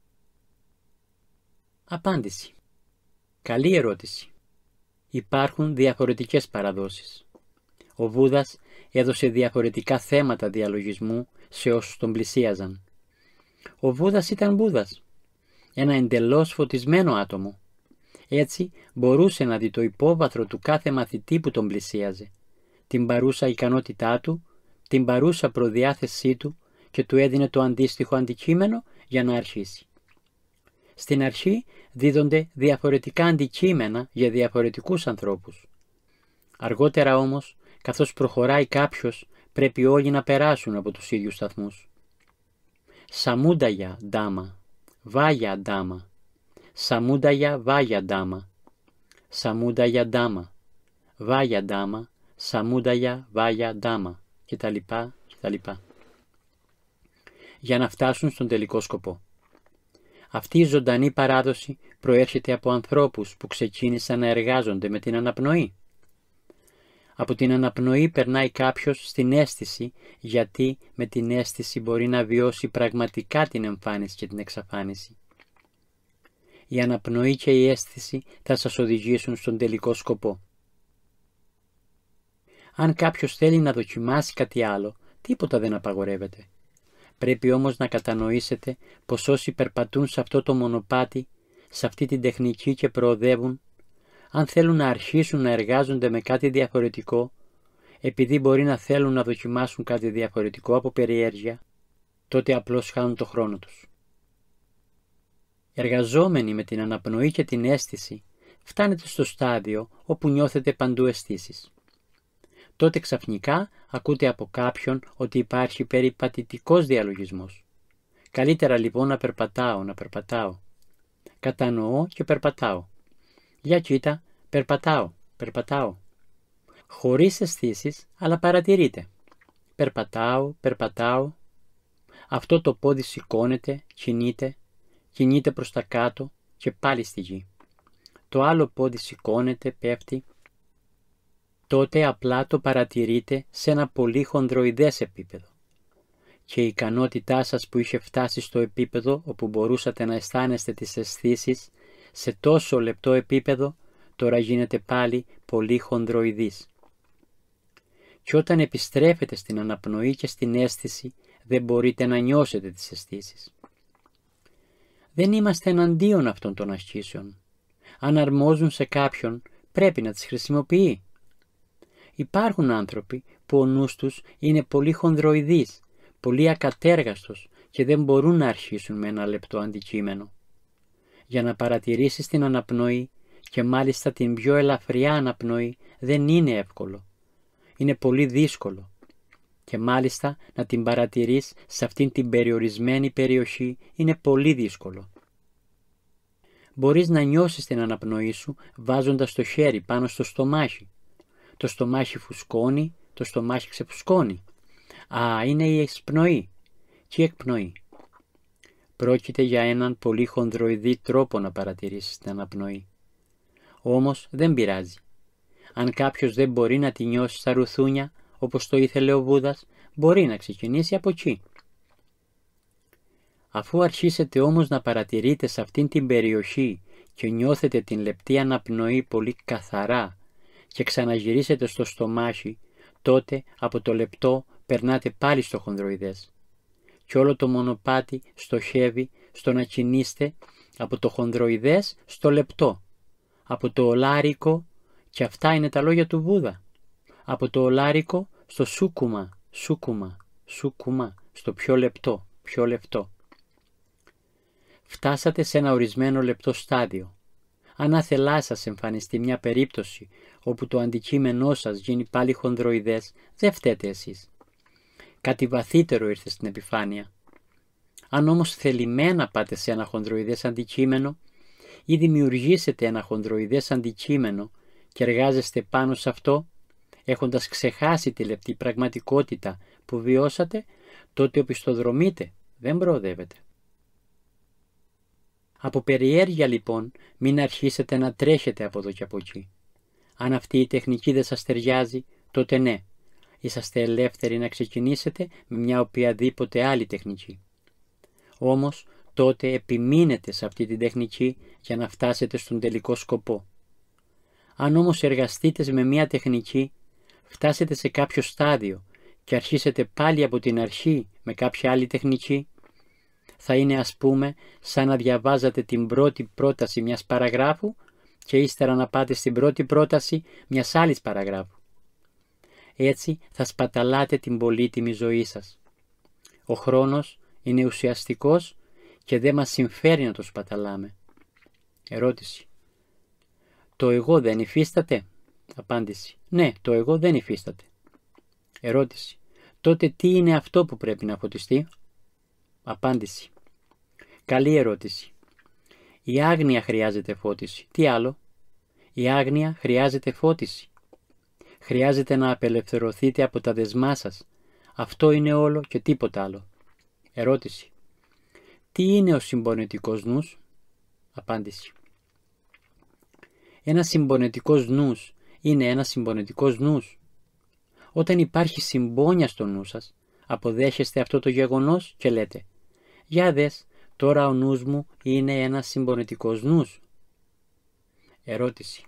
Απάντηση. Καλή ερώτηση. Υπάρχουν διαφορετικές παραδόσεις. Ο Βούδας έδωσε διαφορετικά θέματα διαλογισμού σε όσους τον πλησίαζαν. Ο Βούδας ήταν Βούδας, ένα εντελώς φωτισμένο άτομο. Έτσι μπορούσε να δει το υπόβαθρο του κάθε μαθητή που τον πλησίαζε, την παρούσα ικανότητά του, την παρούσα προδιάθεσή του και του έδινε το αντίστοιχο αντικείμενο για να αρχίσει. Στην αρχή δίδονται διαφορετικά αντικείμενα για διαφορετικούς ανθρώπους. Αργότερα όμως, καθώς προχωράει κάποιος, πρέπει όλοι να περάσουν από τους ίδιους σταθμούς. Σαμούνταγια ντάμα, βάγια ντάμα, σαμούνταγια βάγια ντάμα, σαμούνταγια ντάμα, βάγια ντάμα, σαμούνταγια, βάγια, ντάμα κτλ. Για να φτάσουν στον τελικό σκοπό. Αυτή η ζωντανή παράδοση προέρχεται από ανθρώπους που ξεκίνησαν να εργάζονται με την αναπνοή. Από την αναπνοή περνάει κάποιος στην αίσθηση, γιατί με την αίσθηση μπορεί να βιώσει πραγματικά την εμφάνιση και την εξαφάνιση. Η αναπνοή και η αίσθηση θα σας οδηγήσουν στον τελικό σκοπό. Αν κάποιος θέλει να δοκιμάσει κάτι άλλο, τίποτα δεν απαγορεύεται. Πρέπει όμως να κατανοήσετε πως όσοι περπατούν σε αυτό το μονοπάτι, σε αυτή την τεχνική και προοδεύουν, αν θέλουν να αρχίσουν να εργάζονται με κάτι διαφορετικό, επειδή μπορεί να θέλουν να δοκιμάσουν κάτι διαφορετικό από περιέργεια, τότε απλώς χάνουν το χρόνο τους. Εργαζόμενοι με την αναπνοή και την αίσθηση, φτάνετε στο στάδιο όπου νιώθετε παντού αισθήσεις. Τότε ξαφνικά ακούτε από κάποιον ότι υπάρχει περιπατητικός διαλογισμός. Καλύτερα λοιπόν να περπατάω. Κατανοώ και περπατάω. Για κοίτα, περπατάω. Χωρίς αισθήσεις, αλλά παρατηρείτε. Περπατάω. Αυτό το πόδι σηκώνεται, κινείται προς τα κάτω και πάλι στη γη. Το άλλο πόδι σηκώνεται, πέφτει. Τότε απλά το παρατηρείτε σε ένα πολύ χονδροειδές επίπεδο. Και η ικανότητά σας που είχε φτάσει στο επίπεδο όπου μπορούσατε να αισθάνεστε τις αισθήσεις, σε τόσο λεπτό επίπεδο, τώρα γίνεται πάλι πολύ χονδροειδής. Και όταν επιστρέφετε στην αναπνοή και στην αίσθηση, δεν μπορείτε να νιώσετε τις αισθήσεις. Δεν είμαστε εναντίον αυτών των ασκήσεων. Αν αρμόζουν σε κάποιον, πρέπει να τις χρησιμοποιεί. Υπάρχουν άνθρωποι που ο νους τους είναι πολύ χονδροειδής, πολύ ακατέργαστος και δεν μπορούν να αρχίσουν με ένα λεπτό αντικείμενο. Για να παρατηρήσεις την αναπνοή και μάλιστα την πιο ελαφριά αναπνοή δεν είναι εύκολο. Είναι πολύ δύσκολο και μάλιστα να την παρατηρείς σε αυτήν την περιορισμένη περιοχή είναι πολύ δύσκολο. Μπορείς να νιώσεις την αναπνοή σου βάζοντας το χέρι πάνω στο στομάχι. Το στομάχι φουσκώνει, το στομάχι ξεφουσκώνει. Είναι η εισπνοή και η εκπνοή. Πρόκειται για έναν πολύ χονδροειδή τρόπο να παρατηρήσεις την αναπνοή. Όμως δεν πειράζει. Αν κάποιος δεν μπορεί να τη νιώσει στα ρουθούνια, όπως το ήθελε ο Βούδας, μπορεί να ξεκινήσει από εκεί. Αφού αρχίσετε όμως να παρατηρείτε σε αυτήν την περιοχή και νιώθετε την λεπτή αναπνοή πολύ καθαρά και ξαναγυρίσετε στο στομάχι, τότε από το λεπτό περνάτε πάλι στο χονδροειδές. Και όλο το μονοπάτι στοχεύει στο να κινείστε από το χονδροειδές στο λεπτό, από το ολάρικο, και αυτά είναι τα λόγια του Βούδα, από το ολάρικο στο σούκουμα, στο πιο λεπτό. Φτάσατε σε ένα ορισμένο λεπτό στάδιο. Αν άθελά σας εμφανιστεί μια περίπτωση όπου το αντικείμενό σας γίνει πάλι χονδροειδές, δεν φταίτε εσείς. Κάτι βαθύτερο ήρθε στην επιφάνεια. Αν όμως θελημένα πάτε σε ένα χονδροειδές αντικείμενο ή δημιουργήσετε ένα χονδροειδές αντικείμενο και εργάζεστε πάνω σε αυτό, έχοντας ξεχάσει τη λεπτή πραγματικότητα που βιώσατε, τότε οπισθοδρομείτε, δεν προοδεύετε. Από περιέργεια λοιπόν μην αρχίσετε να τρέχετε από εδώ και από εκεί. Αν αυτή η τεχνική δεν σας ταιριάζει, τότε ναι, είσαστε ελεύθεροι να ξεκινήσετε με μια οποιαδήποτε άλλη τεχνική. Όμως τότε επιμείνετε σε αυτή την τεχνική για να φτάσετε στον τελικό σκοπό. Αν όμως εργαστείτε με μια τεχνική, φτάσετε σε κάποιο στάδιο και αρχίσετε πάλι από την αρχή με κάποια άλλη τεχνική, θα είναι ας πούμε σαν να διαβάζατε την πρώτη πρόταση μιας παραγράφου και ύστερα να πάτε στην πρώτη πρόταση μιας άλλης παραγράφου. Έτσι θα σπαταλάτε την πολύτιμη ζωή σας. Ο χρόνος είναι ουσιαστικός και δεν μας συμφέρει να το σπαταλάμε. Ερώτηση. Το εγώ δεν υφίσταται? Απάντηση. Ναι, το εγώ δεν υφίσταται. Ερώτηση. Τότε τι είναι αυτό που πρέπει να φωτιστεί? Απάντηση. Καλή ερώτηση. Η άγνοια χρειάζεται φώτιση. Τι άλλο? Η άγνοια χρειάζεται φώτιση. Χρειάζεται να απελευθερωθείτε από τα δεσμά σας. Αυτό είναι όλο και τίποτα άλλο. Ερώτηση. Τι είναι ο συμπονετικός νους? Απάντηση. Ένας συμπονετικός νους είναι ένας συμπονετικός νους. Όταν υπάρχει συμπόνια στο νου σας, αποδέχεστε αυτό το γεγονός και λέτε «Για δες, τώρα ο νους μου είναι ένας συμπονετικός νους». Ερώτηση.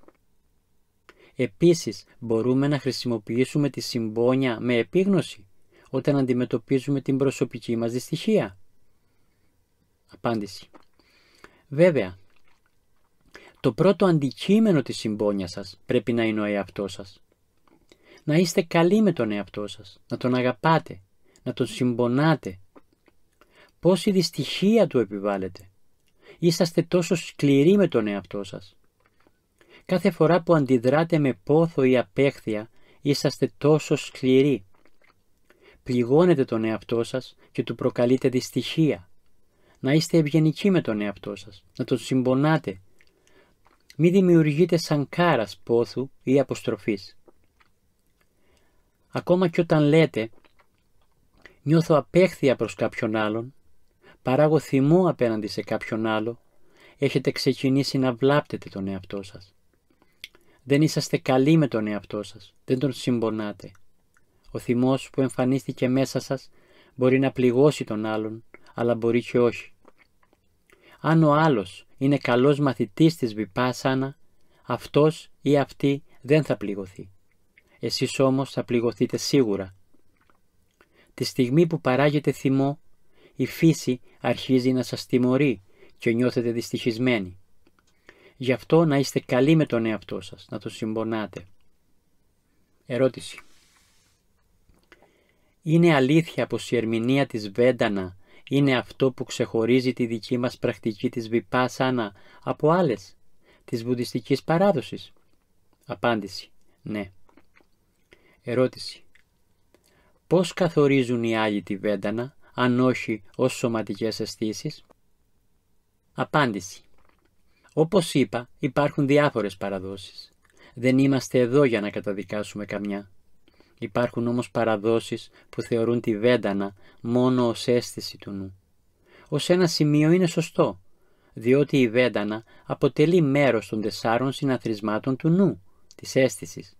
Επίσης, μπορούμε να χρησιμοποιήσουμε τη συμπόνια με επίγνωση όταν αντιμετωπίζουμε την προσωπική μας δυστυχία? Απάντηση. Βέβαια. Το πρώτο αντικείμενο της συμπόνιας σας πρέπει να είναι ο εαυτός σας. Να είστε καλοί με τον εαυτό σας, να τον αγαπάτε, να τον συμπονάτε. Πόση δυστυχία του επιβάλλετε? Είσαστε τόσο σκληροί με τον εαυτό σας. Κάθε φορά που αντιδράτε με πόθο ή απέχθεια, είσαστε τόσο σκληροί. Πληγώνετε τον εαυτό σας και του προκαλείτε δυστυχία. Να είστε ευγενικοί με τον εαυτό σας, να τον συμπονάτε. Μη δημιουργείτε σανκάρας πόθου ή αποστροφής. Ακόμα και όταν λέτε «νιώθω απέχθεια προς κάποιον άλλον», «παράγω θυμό απέναντι σε κάποιον άλλο», έχετε ξεκινήσει να βλάπτετε τον εαυτό σας. Δεν είσαστε καλοί με τον εαυτό σας, δεν τον συμπονάτε. Ο θυμός που εμφανίστηκε μέσα σας μπορεί να πληγώσει τον άλλον, αλλά μπορεί και όχι. Αν ο άλλος είναι καλός μαθητής της βιπάσανα, αυτός ή αυτή δεν θα πληγωθεί. Εσείς όμως θα πληγωθείτε σίγουρα. Τη στιγμή που παράγετε θυμό, η φύση αρχίζει να σας τιμωρεί και νιώθετε δυστυχισμένοι. Γι' αυτό να είστε καλοί με τον εαυτό σας, να τον συμπονάτε. Ερώτηση. Είναι αλήθεια πως η ερμηνεία της Βέντανα είναι αυτό που ξεχωρίζει τη δική μας πρακτική της βιπάσανα από άλλες, της βουδιστικής παράδοσης? Απάντηση. Ναι. Ερώτηση. Πώς καθορίζουν οι άλλοι τη Βέντανα, αν όχι ως σωματικές αισθήσεις? Απάντηση. Όπως είπα, υπάρχουν διάφορες παραδόσεις. Δεν είμαστε εδώ για να καταδικάσουμε καμιά. Υπάρχουν όμως παραδόσεις που θεωρούν τη Βέντανα μόνο ως αίσθηση του νου. Ως ένα σημείο είναι σωστό, διότι η Βέντανα αποτελεί μέρος των 4 συναθρισμάτων του νου, της αίσθησης.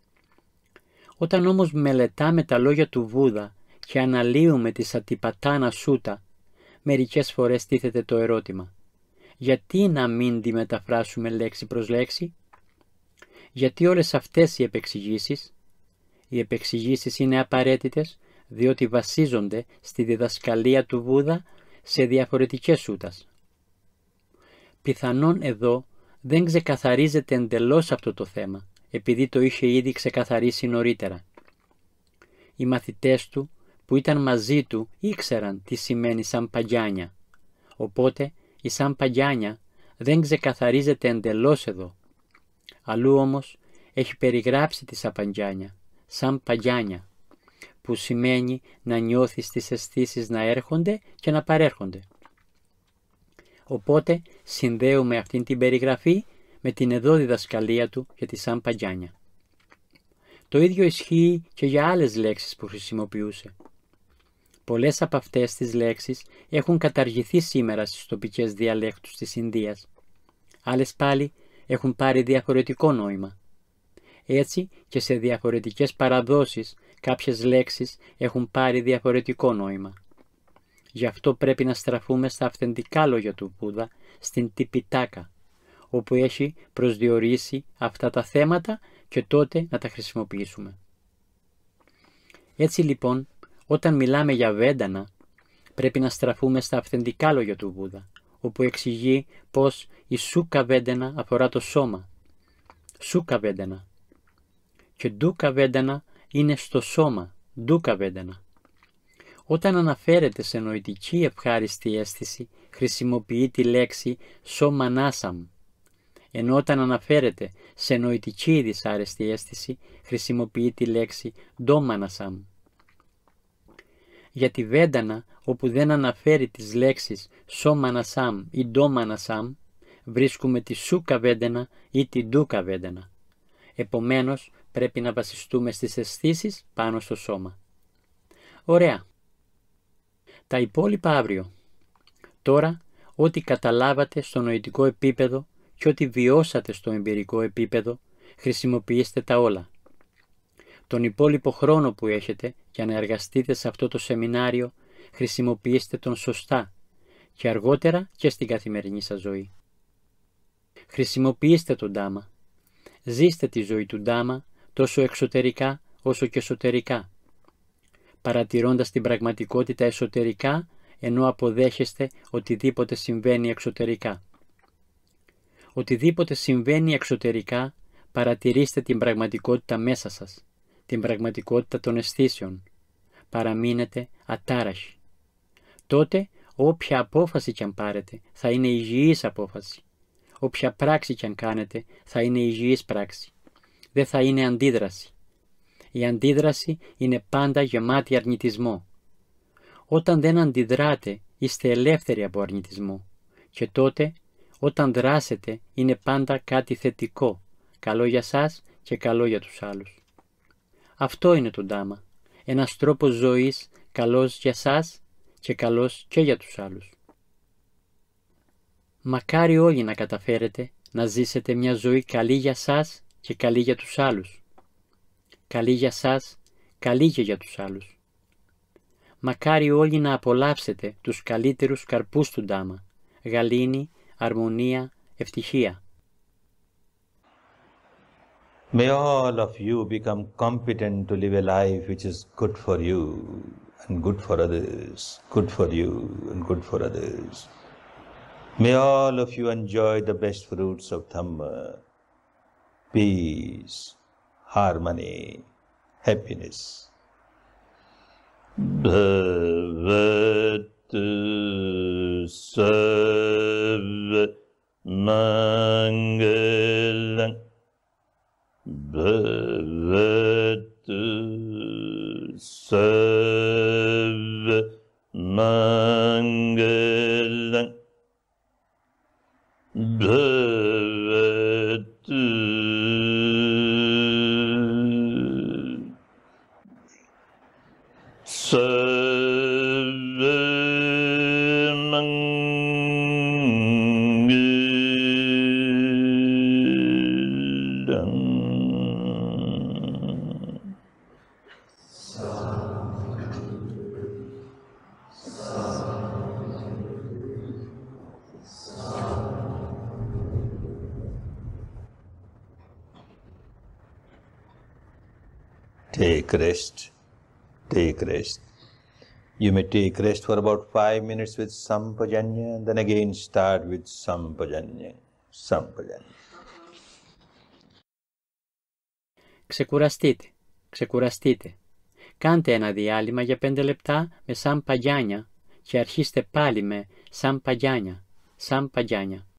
Όταν όμως μελετάμε τα λόγια του Βούδα και αναλύουμε τη Σατιπατάνα Σούτα, μερικές φορές τίθεται το ερώτημα «Γιατί να μην τη μεταφράσουμε λέξη προς λέξη?» Γιατί όλες αυτές οι επεξηγήσεις? Οι επεξηγήσεις είναι απαραίτητες διότι βασίζονται στη διδασκαλία του Βούδα σε διαφορετικές σούτας. Πιθανόν εδώ δεν ξεκαθαρίζεται εντελώς αυτό το θέμα, επειδή το είχε ήδη ξεκαθαρίσει νωρίτερα. Οι μαθητές του που ήταν μαζί του ήξεραν τι σημαίνει σαμπαγιάνια, οπότε η σαμπαγιάνια δεν ξεκαθαρίζεται εντελώς εδώ. Αλλού όμως έχει περιγράψει τη σαμπαγιάνια, σαμπαγιάνια, που σημαίνει να νιώθεις τις αισθήσεις να έρχονται και να παρέρχονται. Οπότε συνδέουμε αυτήν την περιγραφή με την εδώ διδασκαλία του για τη σαμπαγιάνια. Το ίδιο ισχύει και για άλλες λέξεις που χρησιμοποιούσε. Πολλές από αυτές τις λέξεις έχουν καταργηθεί σήμερα στις τοπικές διαλέκτους της Ινδίας. Άλλες πάλι έχουν πάρει διαφορετικό νόημα. Έτσι και σε διαφορετικές παραδόσεις κάποιες λέξεις έχουν πάρει διαφορετικό νόημα. Γι' αυτό πρέπει να στραφούμε στα αυθεντικά λόγια του Βούδα, στην Τιπιτάκα, όπου έχει προσδιορίσει αυτά τα θέματα και τότε να τα χρησιμοποιήσουμε. Έτσι λοιπόν, όταν μιλάμε για Βέντανα, πρέπει να στραφούμε στα αυθεντικά λόγια του Βούδα, όπου εξηγεί πως η Σούκα Βέντανα αφορά το σώμα. Σούκα Βέντανα. Και Ντούκα Βέντανα είναι στο σώμα. Ντούκα Βέντανα. Όταν αναφέρεται σε νοητική ευχάριστη αίσθηση, χρησιμοποιεί τη λέξη σωμανάσαμ. Ενώ όταν αναφέρεται σε νοητική δυσάρεστη αίσθηση, χρησιμοποιεί τη λέξη ντόμανασαμ. Για τη Βέντανα, όπου δεν αναφέρει τις λέξεις σωμανασάμ ή ντόμανασάμ, βρίσκουμε τη Σούκα Βέντανα ή τη Ντούκα Βέντανα. Επομένως, πρέπει να βασιστούμε στις αισθήσεις πάνω στο σώμα. Ωραία. Τα υπόλοιπα αύριο. Τώρα, ό,τι καταλάβατε στο νοητικό επίπεδο και ό,τι βιώσατε στο εμπειρικό επίπεδο, χρησιμοποιήστε τα όλα. Τον υπόλοιπο χρόνο που έχετε για να εργαστείτε σε αυτό το σεμινάριο, χρησιμοποιήστε τον σωστά και αργότερα και στην καθημερινή σας ζωή. Χρησιμοποιήστε τον Ντάμα. Ζήστε τη ζωή του Ντάμα τόσο εξωτερικά όσο και εσωτερικά, παρατηρώντας την πραγματικότητα εσωτερικά ενώ αποδέχεστε οτιδήποτε συμβαίνει εξωτερικά. Οτιδήποτε συμβαίνει εξωτερικά, παρατηρήστε την πραγματικότητα μέσα σας, την πραγματικότητα των αισθήσεων. Παραμείνετε ατάραχοι. Τότε όποια απόφαση κι αν πάρετε θα είναι υγιής απόφαση. Όποια πράξη κι αν κάνετε θα είναι υγιής πράξη. Δεν θα είναι αντίδραση. Η αντίδραση είναι πάντα γεμάτη αρνητισμό. Όταν δεν αντιδράτε είστε ελεύθεροι από αρνητισμό και τότε όταν δράσετε είναι πάντα κάτι θετικό, καλό για σας και καλό για τους άλλους. Αυτό είναι το Ντάμα, ένας τρόπος ζωής καλός για σας και καλός και για τους άλλους. Μακάρι όλοι να καταφέρετε να ζήσετε μια ζωή καλή για σας και καλή για τους άλλους. Καλή για σας, καλή και για τους άλλους. Μακάρι όλοι να απολαύσετε τους καλύτερους καρπούς του Ντάμα, γαλήνη, αρμονία, ευτυχία. May all of you become competent to live a life which is good for you and good for others, good for you and good for others. May all of you enjoy the best fruits of Dhamma, peace, harmony, happiness. Bhavatu sarva mangalam Bhavatu sarva mangalam Bhavatu sarva Take rest, take rest. You may take rest for about 5 minutes with Sampajanya, then again start with Sampajanya, Sampajanya. Ξεκουραστείτε, ξεκουραστείτε. Κάντε ένα διάλειμμα για 5 λεπτά με Sampajanya και αρχίστε πάλι με Sampajanya, Sampajanya.